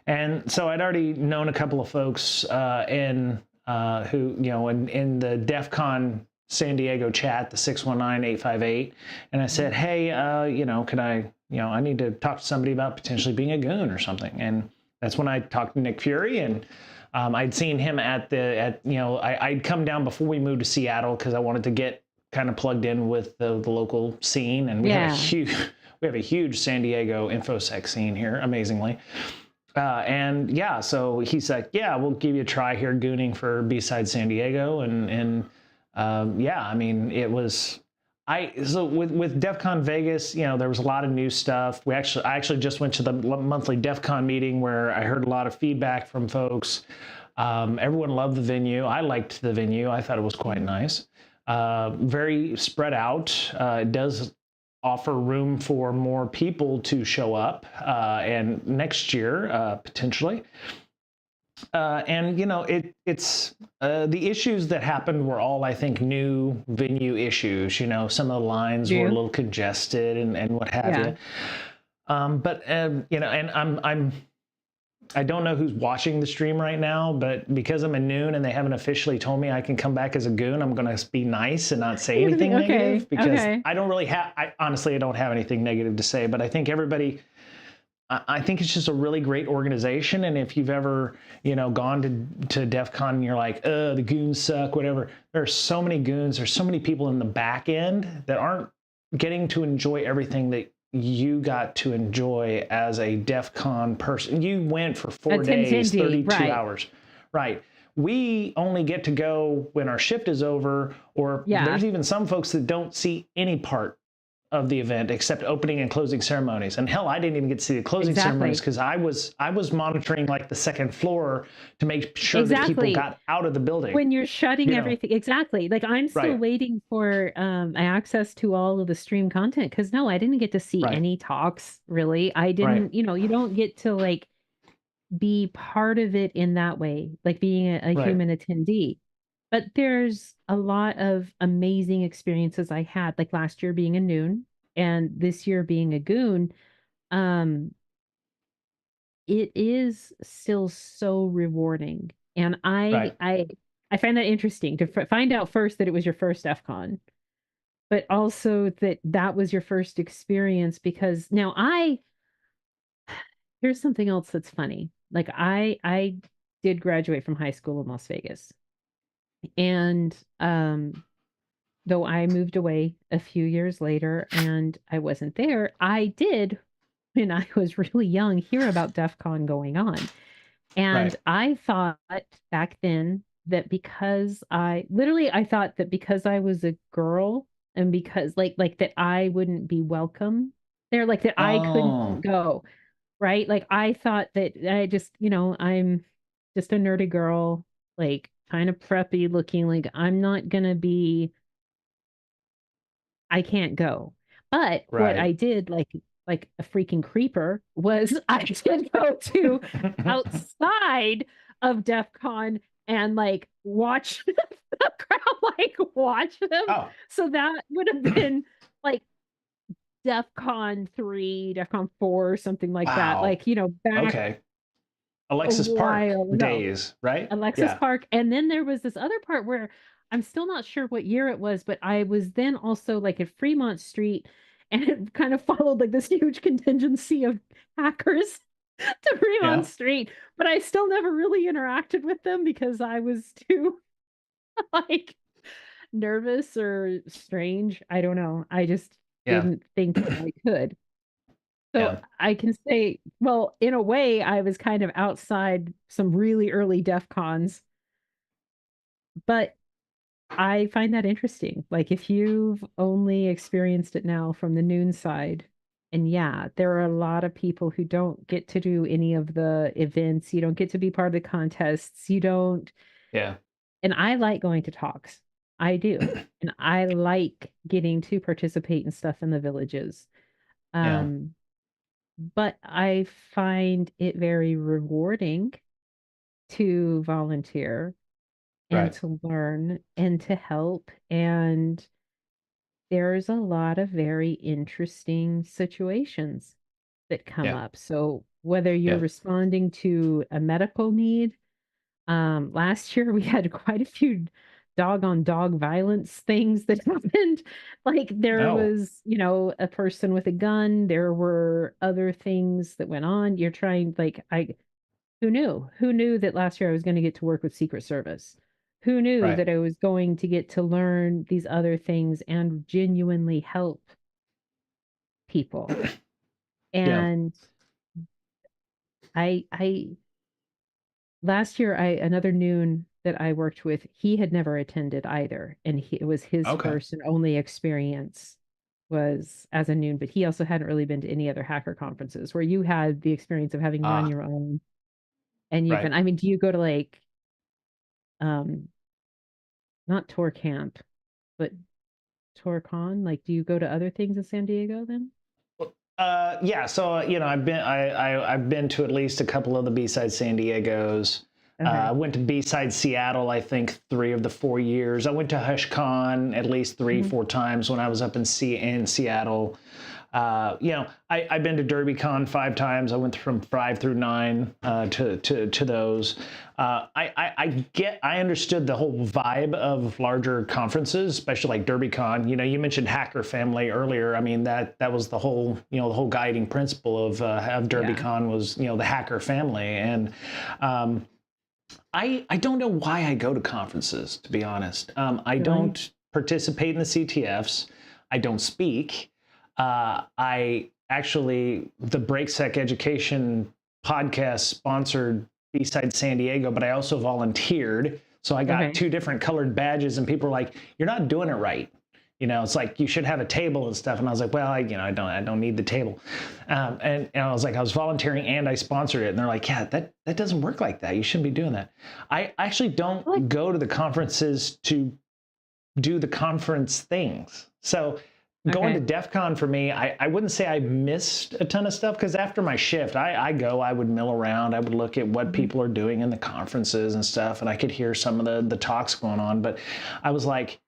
And so I'd already known a couple of folks who, in the DEFCON San Diego chat, the 619-858. And I said, hey, could I need to talk to somebody about potentially being a goon or something. And that's when I talked to Nick Fury, and I'd seen him I'd come down before we moved to Seattle because I wanted to get kind of plugged in with the local scene. And we have a huge San Diego InfoSec scene here, amazingly. So he's like, yeah, we'll give you a try here gooning for B-Side San Diego. And yeah, I mean, it was. So with DefCon Vegas, you know, there was a lot of new stuff. I actually just went to the monthly DefCon meeting where I heard a lot of feedback from folks. Everyone loved the venue. I liked the venue. I thought it was quite nice. Very spread out. It does offer room for more people to show up, and next year potentially. And you know, it's the issues that happened were all, I think, new venue issues. You know, some of the lines were a little congested and what have you. But you know, and I don't know who's watching the stream right now, but because I'm a noon and they haven't officially told me I can come back as a goon, I'm going to be nice and not say anything negative, because I don't really have. Honestly, I don't have anything negative to say. But I think everybody. I think it's just a really great organization, and if you've ever, you know, gone to DEF CON and you're like, the goons suck, whatever, there are so many goons, there's so many people in the back end that aren't getting to enjoy everything that you got to enjoy as a DEF CON person. You went for 4 days, 32 hours. Right. We only get to go when our shift is over, or there's even some folks that don't see any part of the event except opening and closing ceremonies. And hell, I didn't even get to see the closing ceremonies because I was monitoring like the second floor to make sure that people got out of the building. When you're shutting everything. Exactly. Like I'm still waiting for access to all of the stream content, because no, I didn't get to see any talks really. I didn't, you know, you don't get to like be part of it in that way, like being a human attendee. But there's a lot of amazing experiences I had, like last year being a noon and this year being a goon. It is still so rewarding. And I find that interesting to find out first that it was your first DEFCON, but also that that was your first experience, because now here's something else that's funny. Like I did graduate from high school in Las Vegas. And though I moved away a few years later and I wasn't there, I did, when I was really young, hear about DEF CON going on. And I thought back then that I thought that because I was a girl and because like that I wouldn't be welcome there, like that I couldn't go. Right. Like I thought that I just, you know, I'm just a nerdy girl, like kind of preppy looking, like I'm not gonna be, I can't go. But what I did, like a freaking creeper, was I did go to outside of DEF CON and like watch the crowd, like watch them. So that would have been like DEF CON 3, DEF CON 4, something like that. Like, you know, back Alexis Park days, right? Alexis Park. And then there was this other part where I'm still not sure what year it was, but I was then also like at Fremont Street, and it kind of followed like this huge contingency of hackers to Fremont Street, but I still never really interacted with them because I was too like nervous or strange. I don't know. I just didn't think that I could. So I can say, well, in a way, I was kind of outside some really early DEF CONs, but I find that interesting. Like if you've only experienced it now from the noon side, and there are a lot of people who don't get to do any of the events. You don't get to be part of the contests. You don't. Yeah. And I like going to talks. I do. And I like getting to participate in stuff in the villages. But I find it very rewarding to volunteer and to learn and to help. And there's a lot of very interesting situations that come up. So whether you're responding to a medical need, last year we had quite a few dog on dog violence things that happened. Like there was, you know, a person with a gun. There were other things that went on. You're trying, like, who knew? Who knew that last year I was going to get to work with Secret Service? Who knew that I was going to get to learn these other things and genuinely help people? And I last year another noon that I worked with, he had never attended either, and it was his Okay. first and only experience was as a noon, but he also hadn't really been to any other hacker conferences where you had the experience of having run Ah, your own and you've right. been, I mean, do you go to like um not tour camp, but TourCon? Like, do you go to other things in San Diego then? Yeah, so I've been to at least a couple of the B-side San Diego's. I Okay. went to B-side Seattle, I think 3 of the 4 years. I went to HushCon at least three, Mhm. 4 times when I was up in Seattle. I've been to DerbyCon 5 times. I went from 5 through 9 to those. I understood the whole vibe of larger conferences, especially like DerbyCon. You mentioned Hacker Family earlier. I mean that was the whole the whole guiding principle of Yeah. DerbyCon was the Hacker Family. And I don't know why I go to conferences, to be honest. I Really? don't participate in the CTFs. I don't speak. I actually, the BreakSec Education podcast sponsored B-Side San Diego, but I also volunteered. So I got Okay. 2 different colored badges, and people were like, "You're not doing it right." It's like you should have a table and stuff. And I was like, well, I don't need the table. And I was like, I was volunteering and I sponsored it. And they're like, yeah, that doesn't work like that. You shouldn't be doing that. I actually Like, don't go to the conferences to do the conference things. So going to okay. defcon for me, I wouldn't say I missed a ton of stuff, because after my shift I would mill around, I would look at what Mhm. people are doing in the conferences and stuff, and I could hear some of the talks going on. But I was like,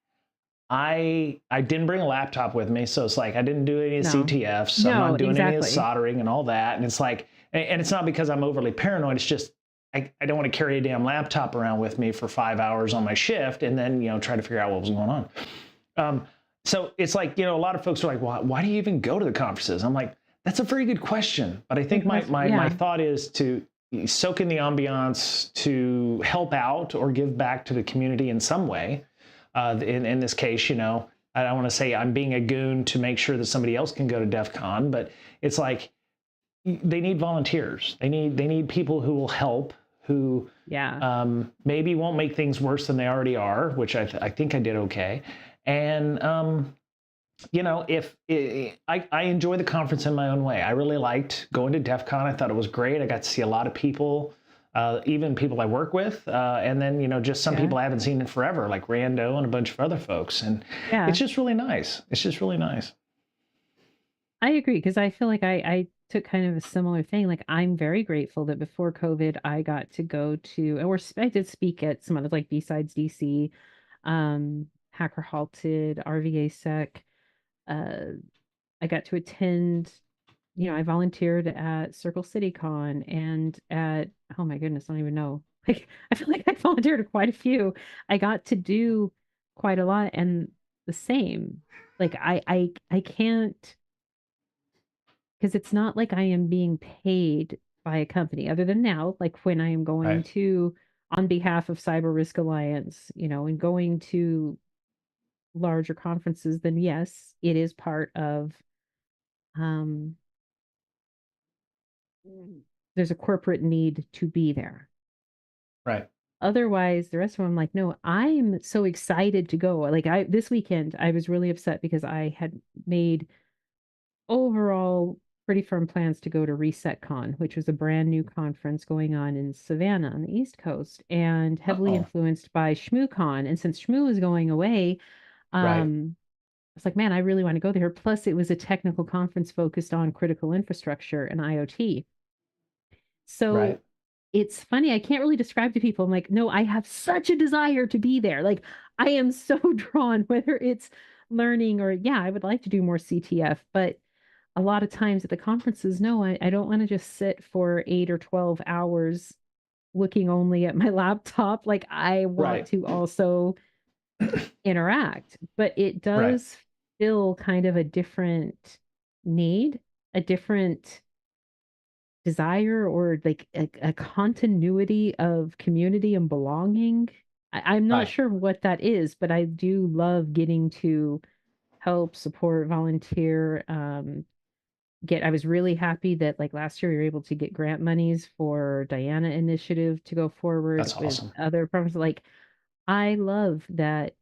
I didn't bring a laptop with me, so it's like I didn't do any No. CTFs, so I'm No, not doing any of the exactly. soldering and all that. And it's like, and it's not because I'm overly paranoid. It's just I don't want to carry a damn laptop around with me for 5 hours on my shift and then try to figure out what was going on. So it's like a lot of folks are like, why do you even go to the conferences? I'm like, that's a very good question, but I think Good my question. my my Yeah. thought is to soak in the ambiance, to help out or give back to the community in some way. In this case, I don't want to say I'm being a goon to make sure that somebody else can go to DEF CON, but it's like they need volunteers. They need people who will help, who Yeah. maybe won't make things worse than they already are, which I think I did okay. And if I enjoy the conference in my own way. I really liked going to DEF CON. I thought it was great. I got to see a lot of people, even people I work with, and then just some Yeah. people I haven't seen in forever, like Rando and a bunch of other folks. And it's Yeah. just really nice. It's just really nice. I agree because I feel like I took kind of a similar thing. Like I'm very grateful that before COVID, I got to go to, I did speak at some other like B-Sides DC, Hacker Halted, RVA Sec. Uh, I got to attend, I volunteered at Circle City Con and at, oh my goodness, I don't even know. Like I feel like I volunteered at quite a few. I got to do quite a lot and the same. Like I can't because it's not like I am being paid by a company other than now, like when I am going Right. to on behalf of Cyber Risk Alliance, and going to larger conferences, then yes, it is part of um there's a corporate need to be there. Right. Otherwise, the rest of them, I'm like, no, I'm so excited to go. Like this weekend, I was really upset because I had made overall pretty firm plans to go to ResetCon, which was a brand new conference going on in Savannah on the East Coast and heavily Oh. influenced by ShmooCon. And since Shmoo is going away, Right. I was like, man, I really want to go there. Plus, it was a technical conference focused on critical infrastructure and IoT. Right. So it's funny, I can't really describe to people. I'm like, no, I have such a desire to be there. Like, I am so drawn, whether it's learning or, yeah, I would like to do more CTF, but a lot of times at the conferences, no, I don't want to just sit for 8 or 12 hours looking only at my laptop. Like I want Right. to also interact, but it Right. does fill kind of a different need, a different desire, or like a continuity of community and belonging. I'm not Right. sure what that is, but I do love getting to help support, volunteer, I was really happy that like last year we were able to get grant monies for Diana initiative to go forward That's with awesome. other programs. Like I love that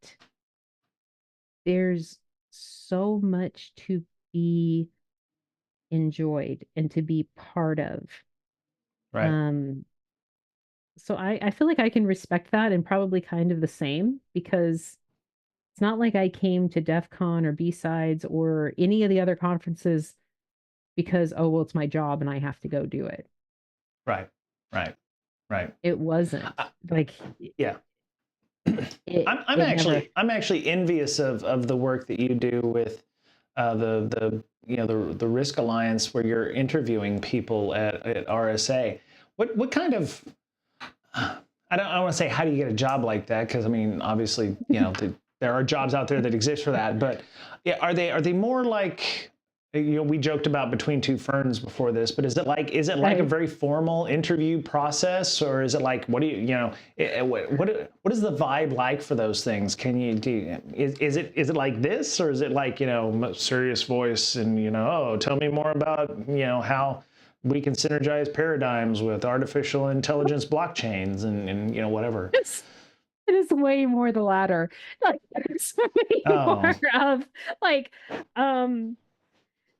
there's so much to be enjoyed and to be part of. Right. Um, so I feel like I can respect that and probably kind of the same because it's not like I came to DEF CON or B-Sides or any of the other conferences because, oh, well, it's my job and I have to go do it. Right. Right. Right. It wasn't like Yeah. it never. I'm actually envious of the work that you do with the the Risk Alliance, where you're interviewing people at RSA. What kind of I want to say how do you get a job like that, because I mean obviously there are jobs out there that exist for that, but yeah, are they more like, we joked about between two ferns before this, but is it like a Right. very formal interview process, or is it like, what do what is the vibe like for those things? Is it like this, or is it like, serious voice and oh, tell me more about how we can synergize paradigms with artificial intelligence blockchains and whatever. It's, it is way more the latter. Like it's way more Oh, of like um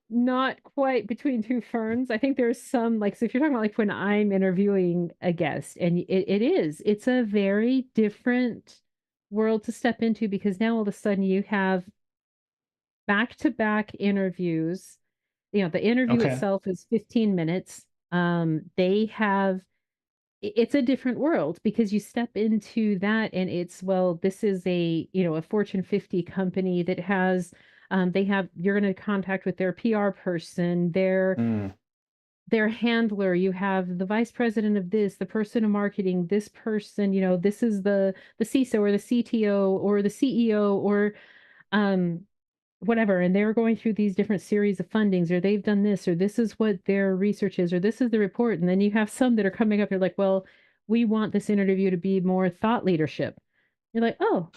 not quite between two ferns. I think there's some like, so if you're talking about like when I'm interviewing a guest, and it's a very different world to step into because now all of a sudden you have back-to-back interviews. The interview okay. itself is 15 minutes. They have it's a different world because you step into that and it's, well, this is a Fortune 50 company that has you're going to contact with their PR person, Mm, their handler, you have the vice president of this, the person of marketing, this person, this is the CISO or the CTO or the CEO or um whatever, and they're going through these different series of fundings, or they've done this, or this is what their research is, or this is the report. And then you have some that are coming up, they're like, well, we want this interview to be more thought leadership. You're like, oh,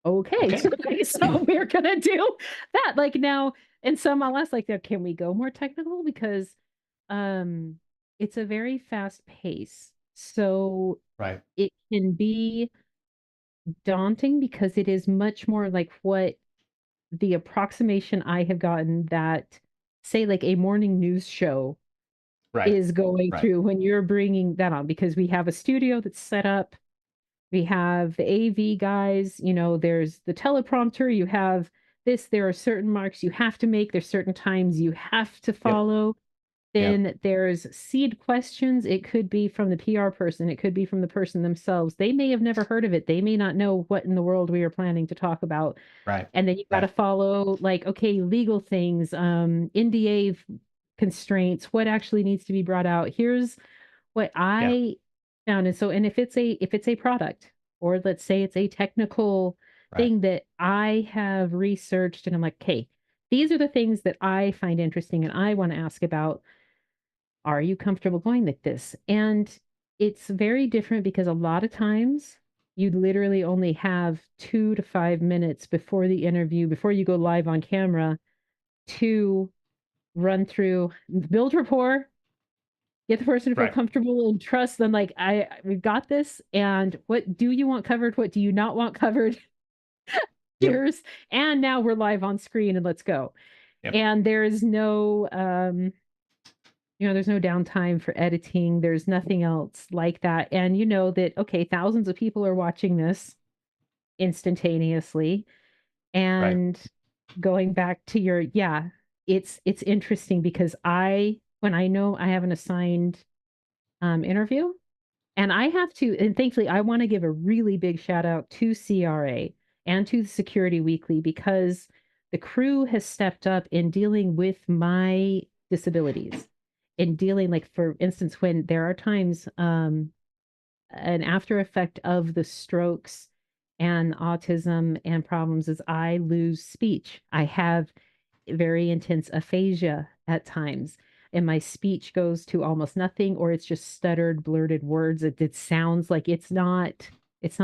okay. okay. So we're gonna do that. Like now, and some I'll ask like, can we go more technical? Because um it's a very fast pace. So Right. it can be daunting because it is much more like what the approximation I have gotten that, say, like a morning news show Right. is going Right. through when you're bringing that on, because we have a studio that's set up, we have the AV guys, there's the teleprompter, you have this, there are certain marks you have to make, there's certain times you have to Yep. follow. Yep. Then there's seed questions. It could be from the PR person. It could be from the person themselves. They may have never heard of it. They may not know what in the world we are planning to talk about. Right. And then you've got to Right. follow like, okay, legal things, NDA constraints, what actually needs to be brought out. Here's what Yeah. I found. And so, and if it's a product, or let's say it's a technical Right. thing that I have researched and I'm like, okay, these are the things that I find interesting and I want to ask about. Are you comfortable going like this? And it's very different because a lot of times you literally only have 2 to 5 minutes before the interview, before you go live on camera, to run through, build rapport, get the person to feel Right. comfortable and trust them. Like, we've got this. And what do you want covered? What do you not want covered? Yep. Here's, and now we're live on screen and let's go. Yep. And there's no downtime for editing. There's nothing else like that. And you know that, okay, thousands of people are watching this instantaneously. Right. And going back to yeah, it's interesting because when I know I have an assigned interview, and I have to, and thankfully, I want to give a really big shout out to CRA and to the Security Weekly because the crew has stepped up in dealing with my disabilities, in dealing, like, for instance, when there are times, an after effect of the strokes and autism and problems is I lose speech. I have very intense aphasia at times, and my speech goes to almost nothing, or it's just stuttered, blurted words. It sounds like it's not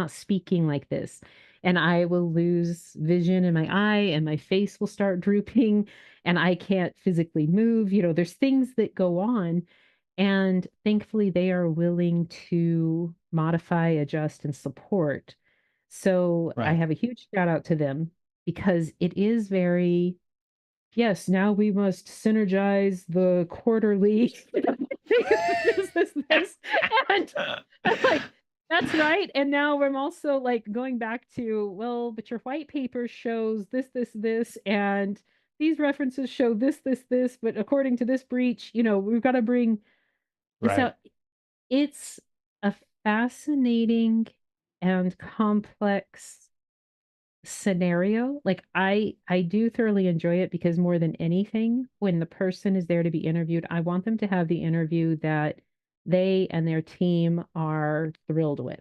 speaking like this. and I will lose vision in my eye and my face will start drooping and I can't physically move. There's things that go on. And thankfully, they are willing to modify, adjust, and support. So I Right. have a huge shout out to them because it is very, yes, now we must synergize the quarterly this. And I'm like, that's right. And now I'm also like going back to, well, but your white paper shows this, and these references show this, but according to this breach, we've got to bring this Right. out. It's a fascinating and complex scenario. Like I do thoroughly enjoy it because more than anything, when the person is there to be interviewed, I want them to have the interview that they and their team are thrilled with.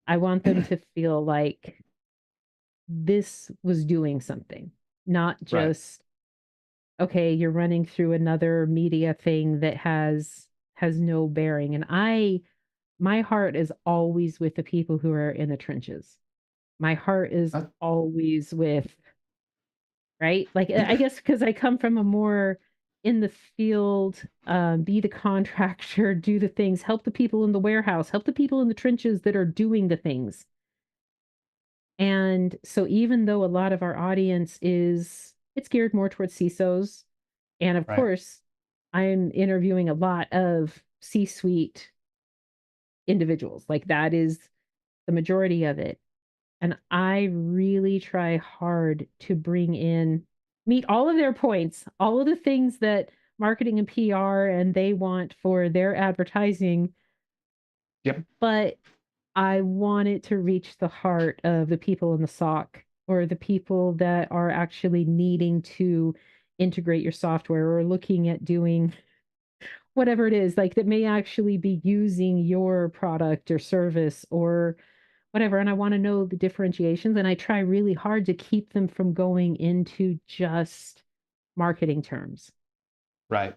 I want them to feel like this was doing something, not Right. just, okay, you're running through another media thing that has no bearing. And my heart is always with the people who are in the trenches. My heart is Uh, always with, right? Like, I guess because I come from a more in the field, be the contractor, do the things, help the people in the warehouse, help the people in the trenches that are doing the things. And so even though a lot of our audience it's geared more towards CISOs, and of right. course, I'm interviewing a lot of C-suite individuals. Like that is the majority of it. And I really try hard to meet all of their points, all of the things that marketing and PR and they want for their advertising, Yep. but I want it to reach the heart of the people in the SOC or the people that are actually needing to integrate your software or looking at doing whatever it is, like that may actually be using your product or service or whatever. And I want to know the differentiations. And I try really hard to keep them from going into just marketing terms. Right.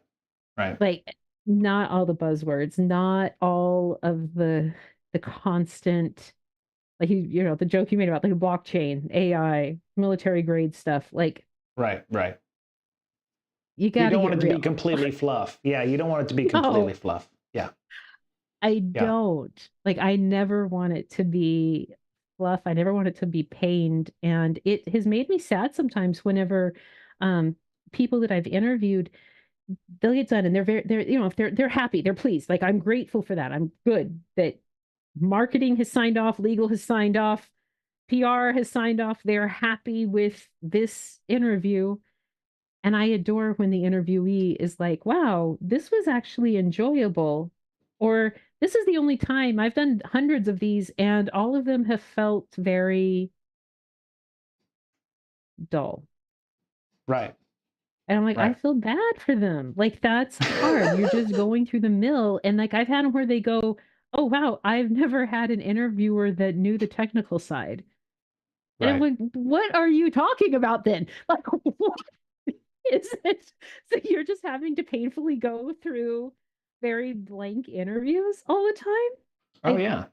Right. Like not all the buzzwords, not all of the constant, like the joke you made about like blockchain, AI, military grade stuff. Like Right. Right. you You got to don't want get it to be real. completely fluff. Yeah, you don't want it to be completely No, fluff. Yeah. I Yeah. don't. Like I never want it to be fluff. I never want it to be pained. And it has made me sad sometimes whenever um people that I've interviewed, they'll get done and they're if they're happy, they're pleased. Like I'm grateful for that. I'm good that marketing has signed off, legal has signed off, PR has signed off. They're happy with this interview. And I adore when the interviewee is like, wow, this was actually enjoyable. Or this is the only time I've done hundreds of these, and all of them have felt very dull. Right. And I'm like, I Right. feel bad for them. Like, that's hard. You're just going through the mill. And like, I've had them where they go, oh, wow, I've never had an interviewer that knew the technical side. And I'm Right. like, what are you talking about then? Like, what is it? So you're just having to painfully go through very blank interviews all the time? Oh I yeah.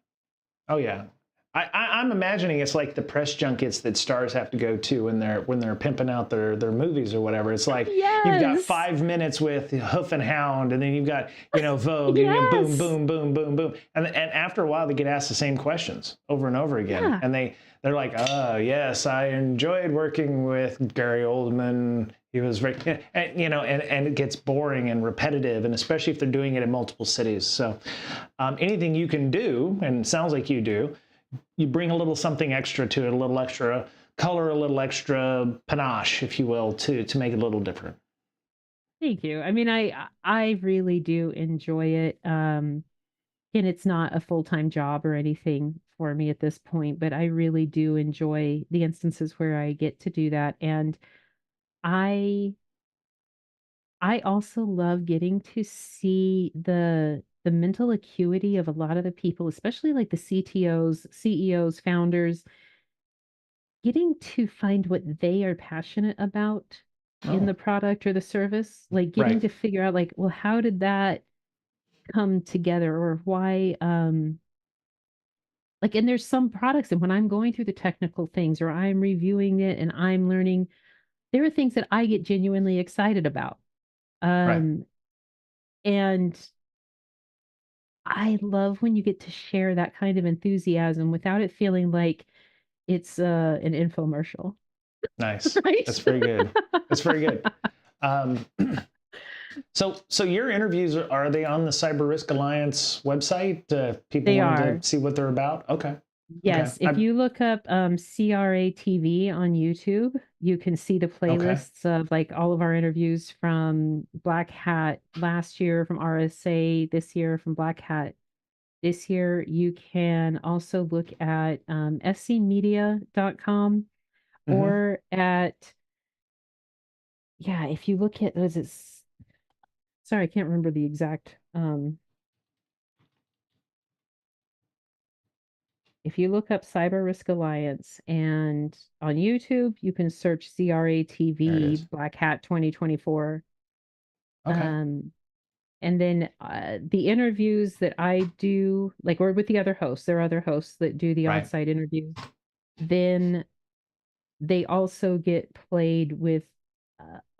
Oh yeah. I'm imagining it's like the press junkets that stars have to go to when they're pimping out their movies or whatever. It's like you've got yes. 5 minutes with Hoof and Hound, and then you've got Vogue, and boom, Yes. boom, boom, boom, boom, and after a while they get asked the same questions over and over again, Yeah. and they're like, oh yes, I enjoyed working with Gary Oldman. He was very, and it gets boring and repetitive, and especially if they're doing it in multiple cities. So anything you can do, and it sounds like you do, you bring a little something extra to it, a little extra color, a little extra panache, if you will, to make it a little different. Thank you. I mean, I really do enjoy it. And it's not a full-time job or anything for me at this point, but I really do enjoy the instances where I get to do that. And I I also love getting to see the mental acuity of a lot of the people, especially like the CTOs, CEOs, founders, getting to find what they are passionate about in Oh, the product or the service, like getting right. to figure out like, well, how did that come together or why like, and there's some products and when I'm going through the technical things or I'm reviewing it and I'm learning, there are things that I get genuinely excited about. Right. Um, and I love when you get to share that kind of enthusiasm without it feeling like it's an infomercial, Nice. right? That's very good. That's very good. Um, so your interviews are they on the Cyber Risk Alliance website? People They wanted are. to see what they're about. Okay. Okay. Yes, if you look up CRA TV on YouTube, you can see the Okay. playlists of like all of our interviews from Black Hat last year, from RSA this year, from Black Hat this year. You can also look at scmedia.com Mm-hmm. or at, yeah, if you look at, was it, sorry, I can't remember the exact, if you look up Cyber Risk Alliance and on YouTube, you can search CRA There it TV is. Black Hat 2024. Okay. Um, and then the interviews that I do, like, or with the other hosts, there are other hosts that do the Right. on-site interviews. Then they also get played with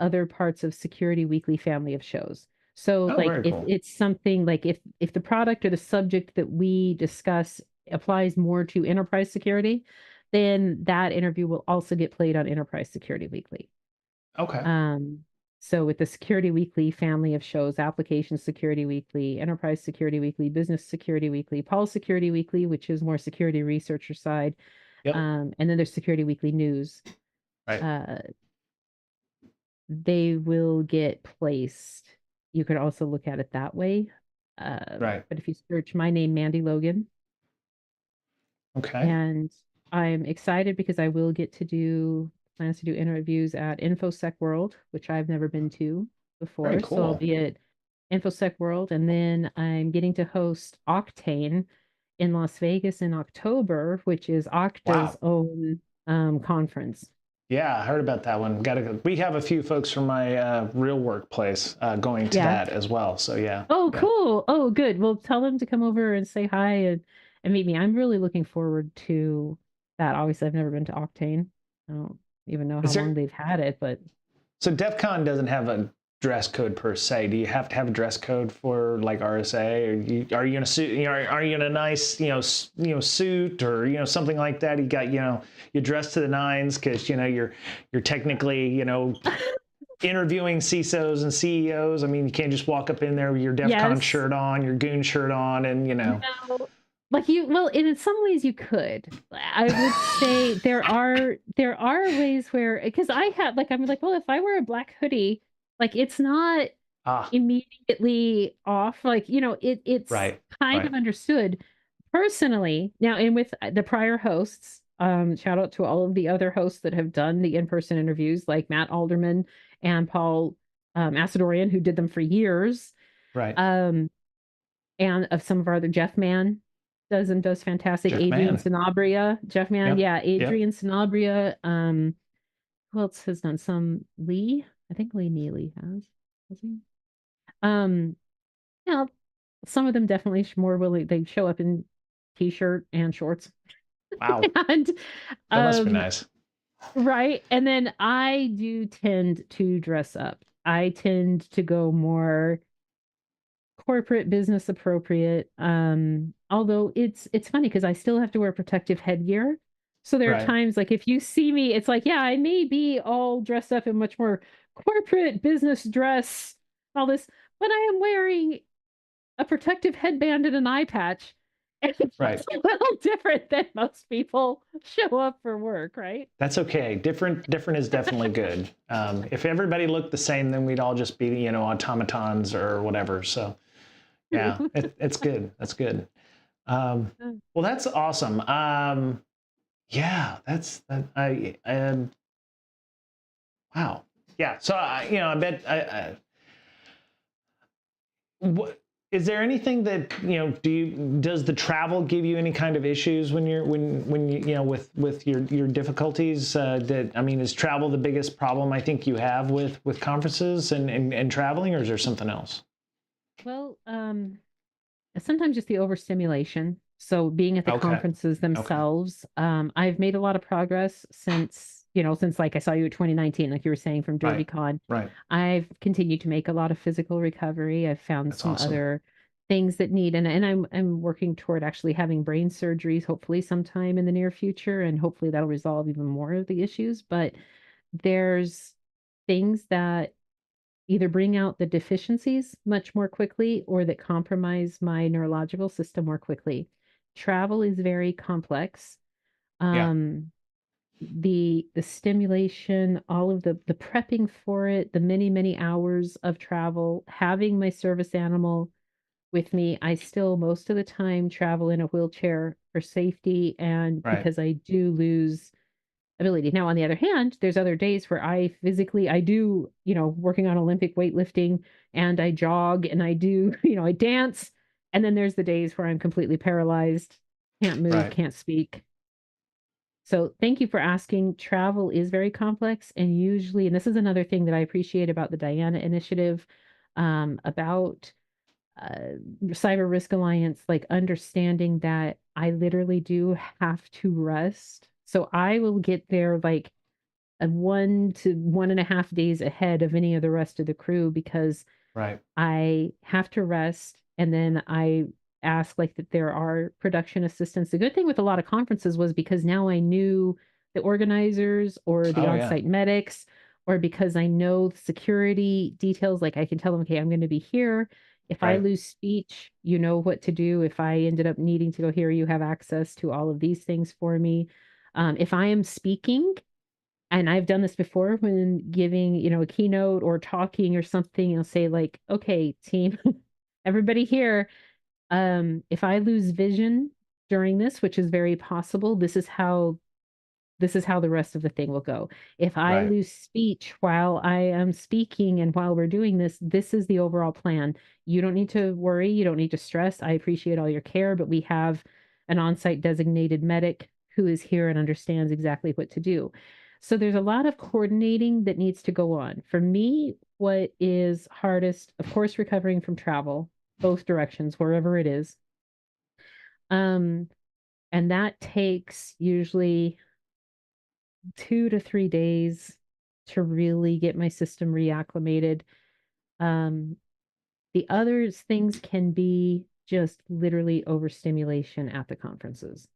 other parts of Security Weekly family of shows. So Oh, like very if cool. it's something like if the product or the subject that we discuss applies more to enterprise security, then that interview will also get played on Enterprise Security Weekly. Okay. Um, so with the Security Weekly family of shows, Application Security Weekly, Enterprise Security Weekly, Business Security Weekly, Pulse Security Weekly, which is more security researcher side, Yep. and then there's Security Weekly News. Right. Uh, they will get placed. You could also look at it that way. Right. But if you search my name, Mandy Logan, Okay. and I'm excited because I will get to do plans to do interviews at InfoSec World, which I've never been to Very before. So I'll cool. be at InfoSec World, and then I'm getting to host Octane in Las Vegas in October, which is Okta's Wow. own conference. Yeah, I heard about that one. Got to go. We have a few folks from my real workplace going to Yeah. that as well. So yeah. Oh, Yeah. cool. Oh, good. Well, tell them to come over and say hi and meet me. I'm really looking forward to that. Obviously, I've never been to Octane. I don't even know how Is long there they've had it, but so DefCon doesn't have a dress code per se. Do you have to have a dress code for like RSA? Or are you in a suit? Are you in a nice suit or something like that? You got you dress to the nines because you're technically interviewing CISOs and CEOs. I mean, you can't just walk up in there with your DefCon yes. shirt on, your goon shirt on, and No. Like well, and in some ways you could. I would say there are ways where because I had like I'm like, well, if I wear a black hoodie, like it's not ah, immediately off. Like, it's right, kind of right, understood personally. Now, and with the prior hosts, shout out to all of the other hosts that have done the in-person interviews, like Matt Alderman and Paul Asadorian, who did them for years. right. Um, and of some of our other Jeff Mann does fantastic. Jeff Adrian Mann. Sanabria, Jeff Mann, Yep, yeah, yep. Adrian Sanabria. Who else has done some? Lee, I think Lee Neely has he? Um, yeah, some of them definitely more willing. They show up in t-shirt and shorts, Wow, and that must be um, nice. right. And then I do tend to dress up. I tend to go more corporate business appropriate. Although it's funny because I still have to wear protective headgear. So there are Right, times like if you see me, it's like, yeah, I may be all dressed up in much more corporate business dress, all this, but I am wearing a protective headband and an eye patch. And it's right. a little different than most people show up for work, right? That's okay. Different is definitely good. If everybody looked the same, then we'd all just be, automatons or whatever. So, yeah, it's good. That's good. Well, that's awesome. Yeah, that's that. Wow. Yeah. So, I bet. What is there anything that does the travel give you any kind of issues when with your difficulties that I mean is travel the biggest problem I think you have with conferences and traveling, or is there something else? Well, sometimes just the overstimulation. So being at the Okay. conferences Okay. themselves, I've made a lot of progress since, since like I saw you at 2019, like you were saying from Right. DerbyCon. Right. I've continued to make a lot of physical recovery. I've found That's some awesome. other things that need, and I'm working toward actually having brain surgeries, hopefully sometime in the near future, and hopefully that'll resolve even more of the issues. But there's things that either bring out the deficiencies much more quickly or that compromise my neurological system more quickly. Travel is very complex. Yeah. Um, the stimulation, all of the prepping for it, the many hours of travel, having my service animal with me. I still most of the time travel in a wheelchair for safety and Right. because I do lose ability. Now, on the other hand, there's other days where I do, working on Olympic weightlifting and I jog and I do, I dance. And then there's the days where I'm completely paralyzed, can't move, Right. can't speak. So thank you for asking. Travel is very complex and usually, and this is another thing that I appreciate about the Diana initiative, about Cyber Risk Alliance, like understanding that I literally do have to rest. So I will get there like a 1 to 1.5 days ahead of any of the rest of the crew because Right. I have to rest and then I ask like that there are production assistants. The good thing with a lot of conferences was because now I knew the organizers or the Oh yeah. on-site medics, or because I know the security details, like I can tell them, okay, I'm going to be here. If I Right. lose speech, you know what to do. If I ended up needing to go here, you have access to all of these things for me. If I am speaking, and I've done this before when giving, a keynote or talking or something, say like, okay, team, everybody here, if I lose vision during this, which is very possible, this is how the rest of the thing will go. If I Right. lose speech while I am speaking and while we're doing this, this is the overall plan. You don't need to worry. You don't need to stress. I appreciate all your care, but we have an on-site designated medic who is here and understands exactly what to do. So there's a lot of coordinating that needs to go on. For me, what is hardest, of course, recovering from travel, both directions, wherever it is. Um, and that takes usually 2 to 3 days to really get my system reacclimated. Um, the others things can be just literally overstimulation at the conferences.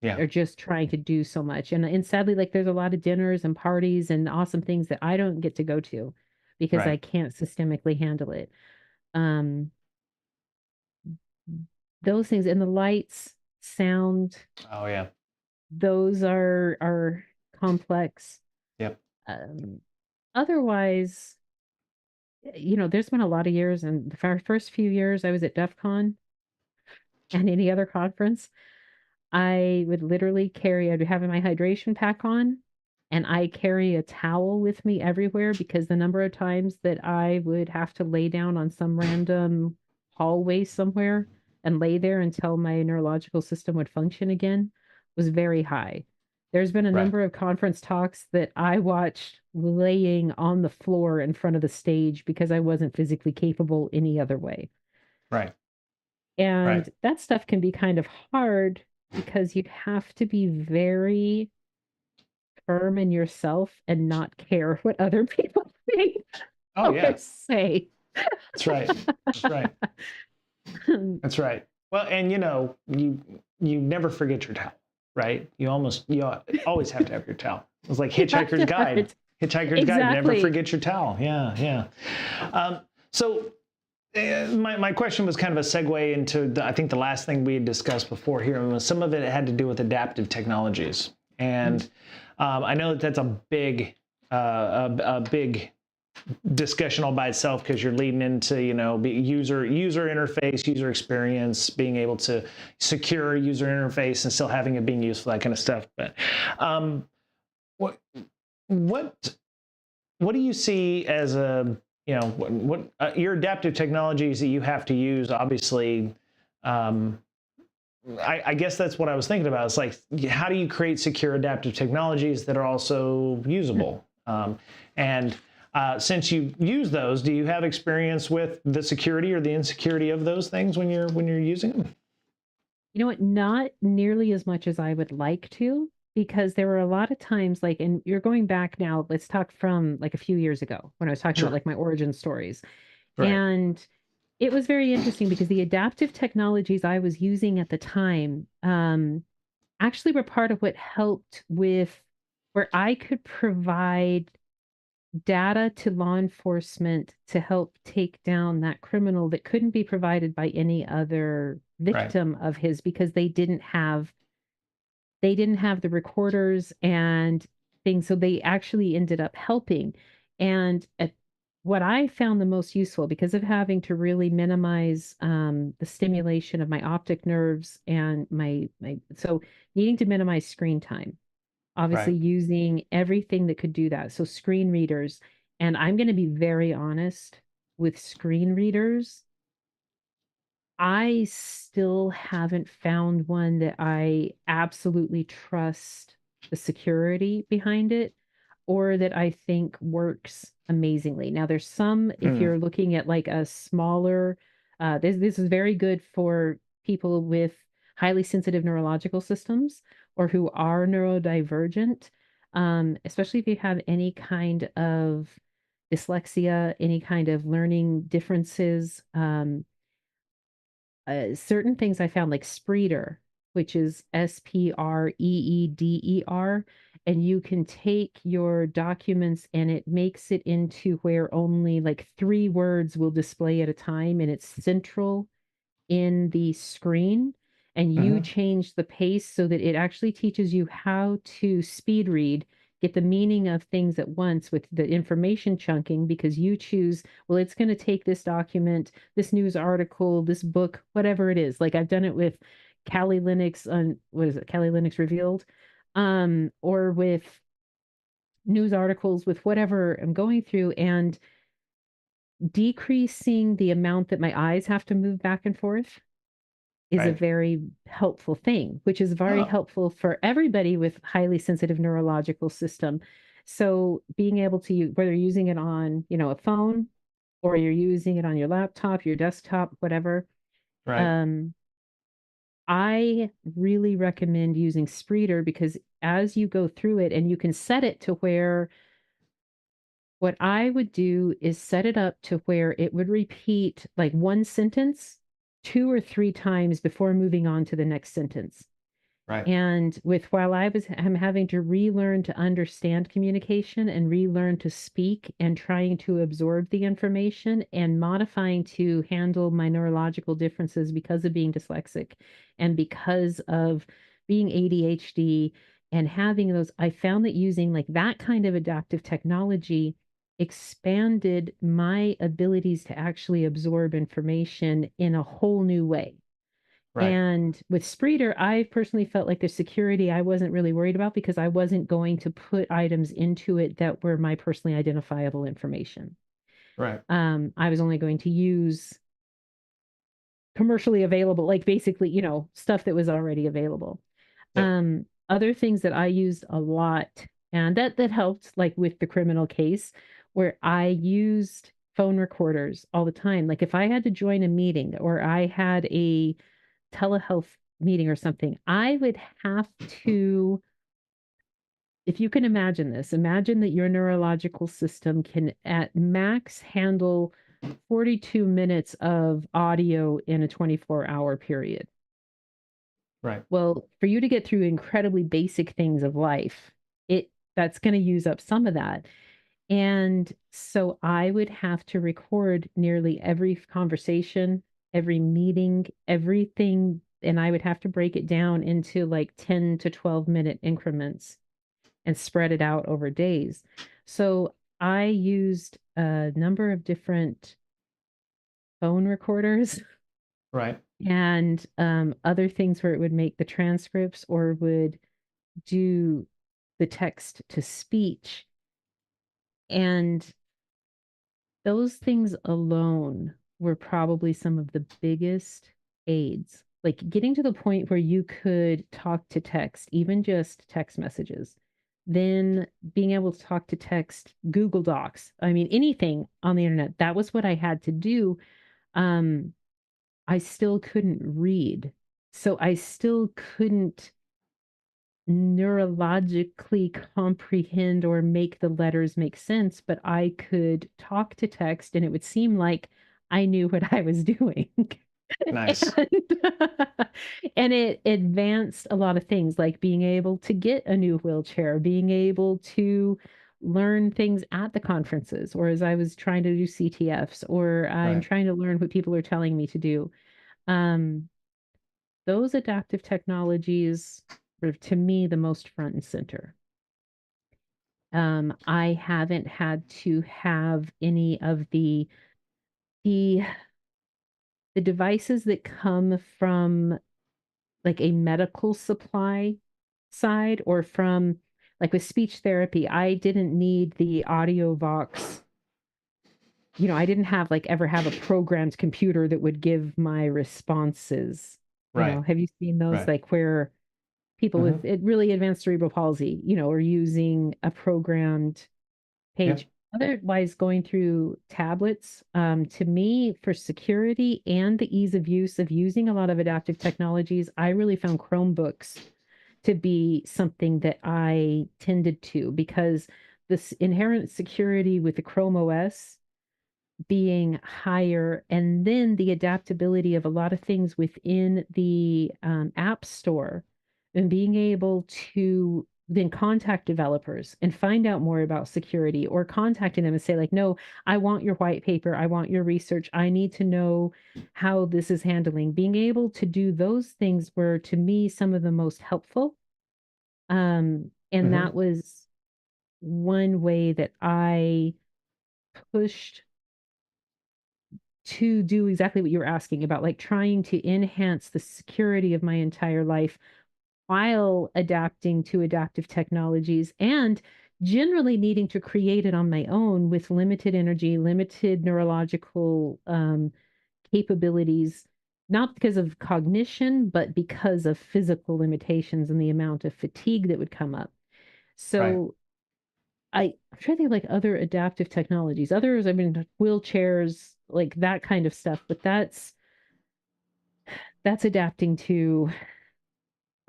Yeah. They're just trying to do so much. And sadly, like there's a lot of dinners and parties and awesome things that I don't get to go to because I Right. can't systemically handle it. Um, those things and the lights, sound, Oh yeah. those are complex. Yep. Um, otherwise, there's been a lot of years, and the first few years I was at DefCon and any other conference, I would literally I'd be having my hydration pack on, and I carry a towel with me everywhere because the number of times that I would have to lay down on some random hallway somewhere and lay there until my neurological system would function again was very high. There's been a Right. number of conference talks that I watched laying on the floor in front of the stage because I wasn't physically capable any other way. Right. Right. And that stuff can be kind of hard because you have to be very firm in yourself and not care what other people think Oh or yeah. say. That's right. That's right. That's right. Well, and you never forget your towel, right? Always have to have your towel. It's like You have Hitchhiker's to have Guide. it. Hitchhiker's Guide. Never Exactly. forget your towel. Yeah, yeah. So my question was kind of a segue into I think the last thing we had discussed before here, and some of it had to do with adaptive technologies, and I know that that's a big discussion all by itself because you're leading into user interface, user experience, being able to secure user interface and still having it being useful, that kind of stuff. But what what what do you see as your adaptive technologies that you have to use? Obviously, I guess that's what I was thinking about. It's like, how do you create secure adaptive technologies that are also usable? And since you use those, do you have experience with the security or the insecurity of those things when you're using them? You know what? Not nearly as much as I would like to, because there were a lot of times like, and you're going back now, let's talk from like a few years ago when I was talking about Sure. like my origin stories. Right. And it was very interesting because the adaptive technologies I was using at the time actually were part of what helped with where I could provide data to law enforcement to help take down that criminal that couldn't be provided by any other Right. victim of his because they didn't have the recorders and things, so they actually ended up helping. And what I found the most useful, because of having to really minimize the stimulation of my optic nerves and my so needing to minimize screen time, obviously Right. using everything that could do that. So screen readers, and I'm going to be very honest with screen readers. I still haven't found one that I absolutely trust the security behind it or that I think works amazingly. Now, there's some, if Hmm. you're looking at like a smaller, this is very good for people with highly sensitive neurological systems or who are neurodivergent, especially if you have any kind of dyslexia, any kind of learning differences. Certain things I found like Spreeder, which is Spreeder, and you can take your documents and it makes it into where only like 3 words will display at a time, and it's central in the screen, and you Hmm. change the pace so that it actually teaches you how to speed read, get the meaning of things at once with the information chunking, because you choose, well, it's going to take this document, this news article, this book, whatever it is. Like I've done it with Kali Linux on, what is it, Kali Linux Revealed, or with news articles, with whatever I'm going through, and decreasing the amount that my eyes have to move back and forth is a Right. very helpful thing, which is very Oh, helpful for everybody with highly sensitive neurological system. So being able to whether you're using it on, a phone or you're using it on your laptop, your desktop, whatever, right. um, I really recommend using Spreeder, because as you go through it and you can set it to where what I would do is set it up to where it would repeat like one sentence 2 or 3 times before moving on to the next sentence. Right. And with while I'm having to relearn to understand communication and relearn to speak and trying to absorb the information and modifying to handle my neurological differences because of being dyslexic and because of being ADHD and having those, I found that using like that kind of adaptive technology expanded my abilities to actually absorb information in a whole new way. Right. And with Spreeder, I personally felt like the security I wasn't really worried about because I wasn't going to put items into it that were my personally identifiable information. Right. I was only going to use commercially available, like basically, stuff that was already available. Yep. Other things that I used a lot, and that helped, like with the criminal case, where I used phone recorders all the time. Like if I had to join a meeting or I had a telehealth meeting or something, I would have to, if you can imagine this, imagine that your neurological system can at max handle 42 minutes of audio in a 24-hour period. Right. Well, for you to get through incredibly basic things of life, it that's going to use up some of that. And so I would have to record nearly every conversation, every meeting, everything, and I would have to break it down into like 10 to 12-minute increments and spread it out over days. So I used a number of different phone recorders Right. and other things where it would make the transcripts or would do the text to speech. And those things alone were probably some of the biggest aids. Like getting to the point where you could talk to text, even just text messages, then being able to talk to text, Google Docs. I mean, anything on the internet. That was what I had to do. Um, I still couldn't read. So I still couldn't neurologically comprehend or make the letters make sense, but I could talk to text and it would seem like I knew what I was doing. Nice. And, and it advanced a lot of things like being able to get a new wheelchair, being able to learn things at the conferences, or as I was trying to do CTFs, or I'm Right. trying to learn what people are telling me to do. Um, those adaptive technologies were to me the most front and center. I haven't had to have any of the the devices that come from like a medical supply side or from like with speech therapy. I didn't need the audio vox. I didn't have like ever have a programmed computer that would give my responses. Right. Have you seen those Right. like where people with Hmm. it really advanced cerebral palsy, are using a programmed Yep. page. Otherwise, going through tablets, to me, for security and the ease of use of using a lot of adaptive technologies, I really found Chromebooks to be something that I tended to because this inherent security with the Chrome OS being higher, and then the adaptability of a lot of things within the App Store, and being able to then contact developers and find out more about security, or contacting them and say, like, no, I want your white paper, I want your research, I need to know how this is handling. Being able to do those things were to me some of the most helpful. And Hmm. that was one way that I pushed to do exactly what you were asking about, like trying to enhance the security of my entire life while adapting to adaptive technologies and generally needing to create it on my own with limited energy, limited neurological capabilities, not because of cognition, but because of physical limitations and the amount of fatigue that would come up. Right. So I'm trying to think of like other adaptive technologies. Others, I mean, wheelchairs, like that kind of stuff, but that's adapting to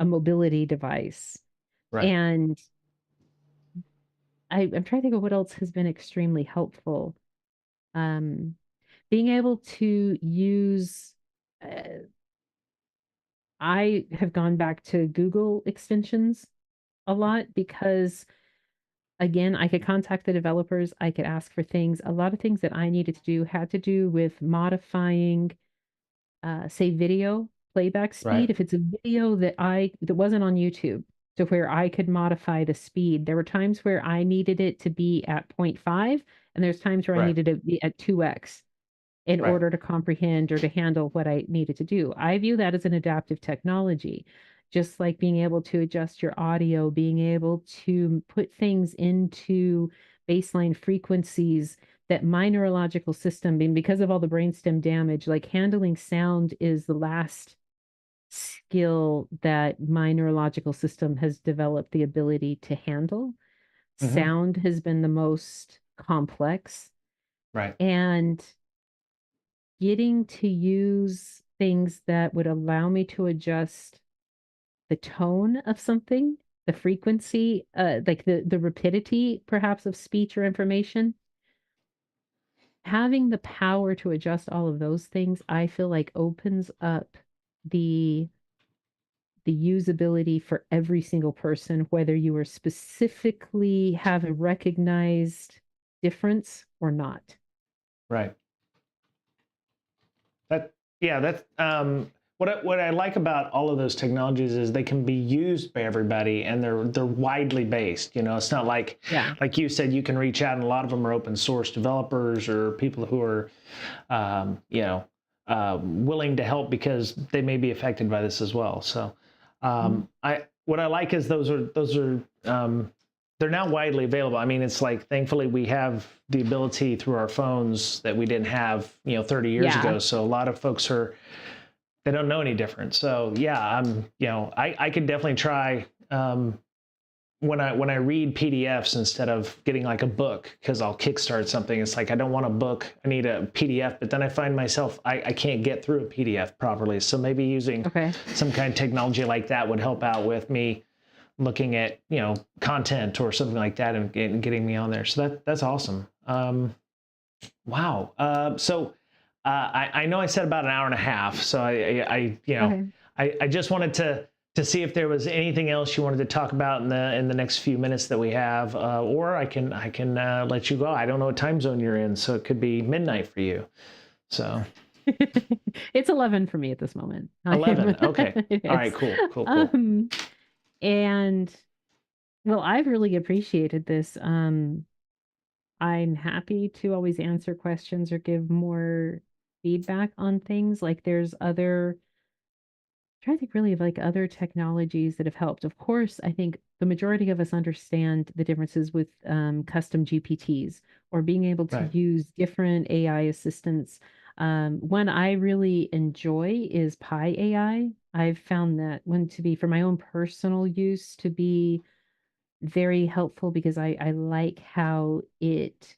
a mobility device. Right. And I'm trying to think of what else has been extremely helpful. Um, Being able to use, uh, I have gone back to Google extensions a lot because, again, I could contact the developers, I could ask for things. A lot of things that I needed to do had to do with modifying say video playback speed. Right. If it's a video that wasn't on YouTube, to where I could modify the speed. There were times where I needed it to be at 0.5, and there's times where I Right. needed it to be at 2x in Right. order to comprehend or to handle what I needed to do. I view that as an adaptive technology, just like being able to adjust your audio, being able to put things into baseline frequencies that my neurological system, being because of all the brainstem damage, like handling sound is the last skill that my neurological system has developed the ability to handle. Hmm. Sound has been the most complex. Right. And getting to use things that would allow me to adjust the tone of something, the frequency, like the rapidity perhaps of speech or information, having the power to adjust all of those things, I feel like opens up the the usability for every single person, whether you are specifically have a recognized difference or not. Right. That, yeah, that's what I like about all of those technologies is they can be used by everybody and they're widely based. It's not Yeah. like you said, you can reach out and a lot of them are open source developers or people who are willing to help because they may be affected by this as well. So Mhm. I what I like is those are they're now widely available. I mean, it's like thankfully we have the ability through our phones that we didn't have 30 years Yeah. ago. So a lot of folks they don't know any different. So yeah, I could definitely try when I read PDFs instead of getting like a book, because I'll kickstart something, it's like I don't want a book, I need a PDF. But then I find myself I can't get through a PDF properly. So maybe using Okay. some kind of technology like that would help out with me looking at content or something like that, and getting me on there. So that's awesome. Wow. I know I said about an hour and a half, so Okay. I just wanted to see if there was anything else you wanted to talk about in the next few minutes that we have, or I can let you go. I don't know what time zone you're in, so it could be midnight for you. So It's 11 for me at this moment. 11. Okay. All right. Yes. Cool. And well, I've really appreciated this. I'm happy to always answer questions or give more feedback on things. Like there's other, trying to think really of like other technologies that have helped. Of course, I think the majority of us understand the differences with custom GPTs or being able to Right. use different AI assistants. One I really enjoy is Pi AI. I've found that one to be, for my own personal use, to be very helpful because I like how it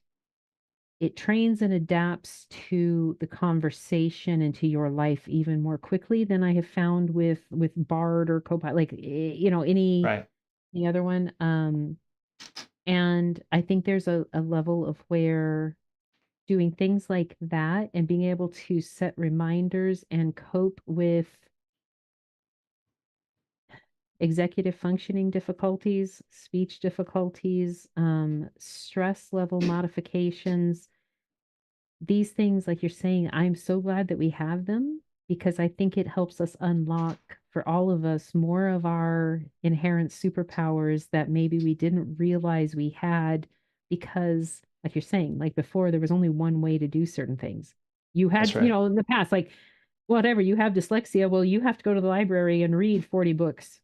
trains and adapts to the conversation and to your life even more quickly than I have found with Bard or Copilot, like Right. any other one. And I think there's a level of where doing things like that and being able to set reminders and cope with executive functioning difficulties, speech difficulties, stress level modifications, these things, like you're saying, I'm so glad that we have them because I think it helps us unlock for all of us more of our inherent superpowers that maybe we didn't realize we had because, like you're saying, like before, there was only one way to do certain things. You That's had, right. in the past, like whatever, you have dyslexia, well, you have to go to the library and read 40 books.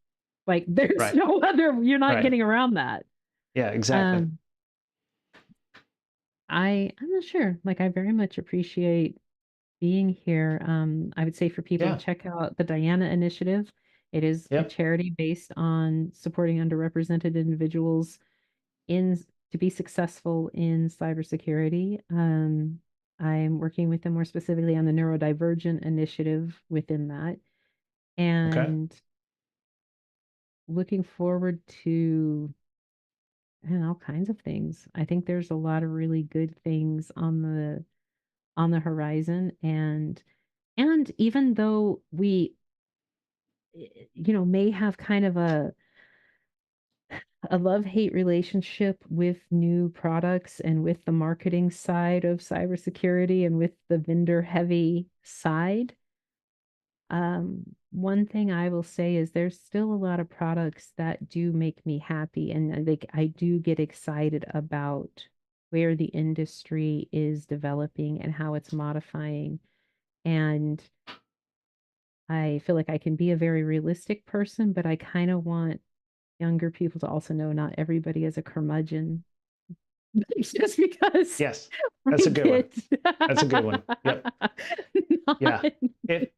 Like there's Right. no other, you're not Right. getting around that. Yeah. Exactly. Um, I'm not sure. Like I very much appreciate being here. I would say for people to Yeah. check out the Diana Initiative. It is a Yep. charity based on supporting underrepresented individuals in to be successful in cybersecurity. I'm working with them more specifically on the neurodivergent initiative within that, Okay. and looking forward to and all kinds of things. I think there's a lot of really good things on the horizon, and even though we may have kind of a love-hate relationship with new products and with the marketing side of cybersecurity and with the vendor-heavy side. One thing I will say is there's still a lot of products that do make me happy, and like I do get excited about where the industry is developing and how it's modifying. And I feel like I can be a very realistic person, but I kind of want younger people to also know not everybody is a curmudgeon. Just because Yes. That's a we good one. get That's a good one. Yep. Yeah. not, It.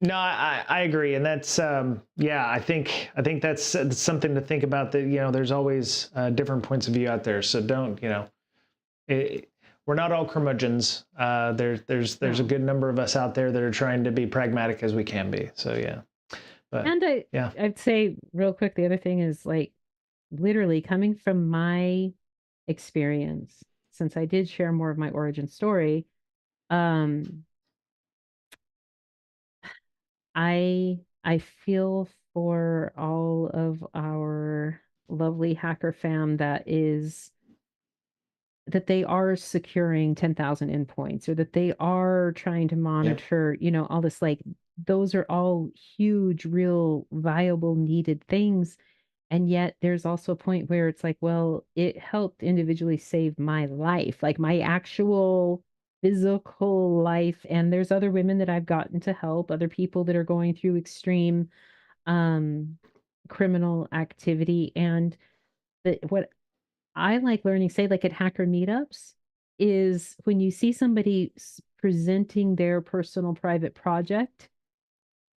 No, I agree, and that's yeah. I think that's something to think about. That there's always different points of view out there. So don't we're not all curmudgeons. There's a no. good number of us out there that are trying to be pragmatic as we can be. So yeah, but And yeah. I'd say real quick, the other thing is like literally coming from my experience, since I did share more of my origin story, um, I feel for all of our lovely hacker fam that they are securing 10,000 endpoints or that they are trying to Yep. monitor, all this, like those are all huge, real, viable, needed things. And yet there's also a point where it's like, well, it helped individually save my life, like my actual physical life. And there's other women that I've gotten to help, other people that are going through extreme um criminal activity. And what I like learning, say like at hacker meetups, is when you see somebody presenting their personal private project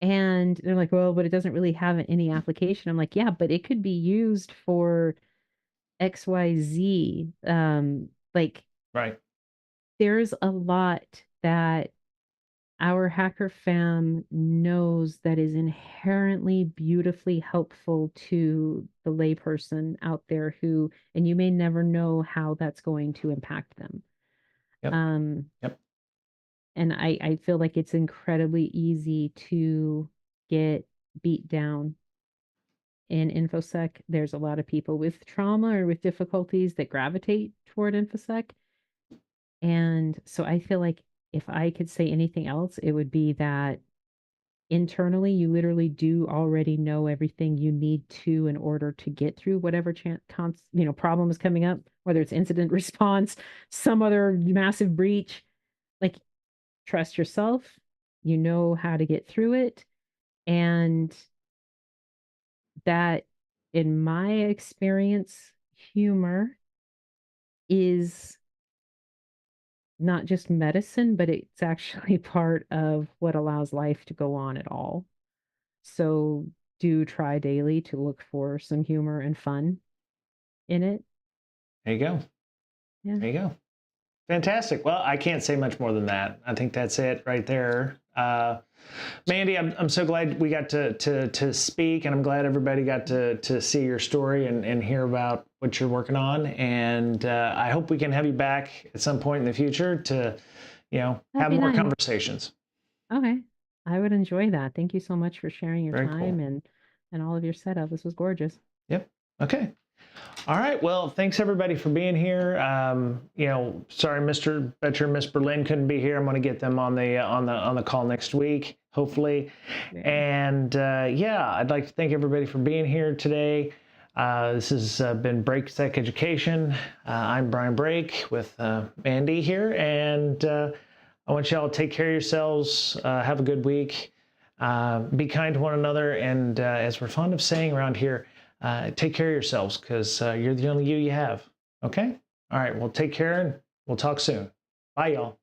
And they're like, well, but it doesn't really have any application. I'm like, yeah, but it could be used for XYZ. Like Right. there's a lot that our hacker fam knows that is inherently beautifully helpful to the layperson out there who, and you may never know how that's going to impact them. Yep. Um, Yep. and I feel like it's incredibly easy to get beat down in InfoSec. There's a lot of people with trauma or with difficulties that gravitate toward InfoSec. And so I feel like if I could say anything else, it would be that internally you literally do already know everything you need to in order to get through whatever problem is coming up, whether it's incident response, some other massive breach. Like, trust yourself, you know how to get through it. And that, in my experience, humor is not just medicine, but it's actually part of what allows life to go on at all. So do try daily to look for some humor and fun in it. There you go. Yeah. There you go. Fantastic. Well, I can't say much more than that. I think that's it right there. Mandy, I'm so glad we got to speak, and I'm glad everybody got to see your story and hear about what you're working on. And I hope we can have you back at some point in the future to, have That'd be more nice. conversations. Okay. I would enjoy that. Thank you so much for sharing your Very time cool. and all of your setup. This was gorgeous. Yep. Okay. All right. Well, thanks everybody for being here. Sorry, Mr. Betcher and Miss Berlin couldn't be here. I'm going to get them on the call next week, hopefully. Yeah. And I'd like to thank everybody for being here today. This has been BreakSec Education. I'm Brian Brake with Mandy here, and I want y'all to take care of yourselves. Have a good week. Be kind to one another, and as we're fond of saying around here, take care of yourselves, because you're the only you have. Okay? All right. Well, take care, and we'll talk soon. Bye, y'all.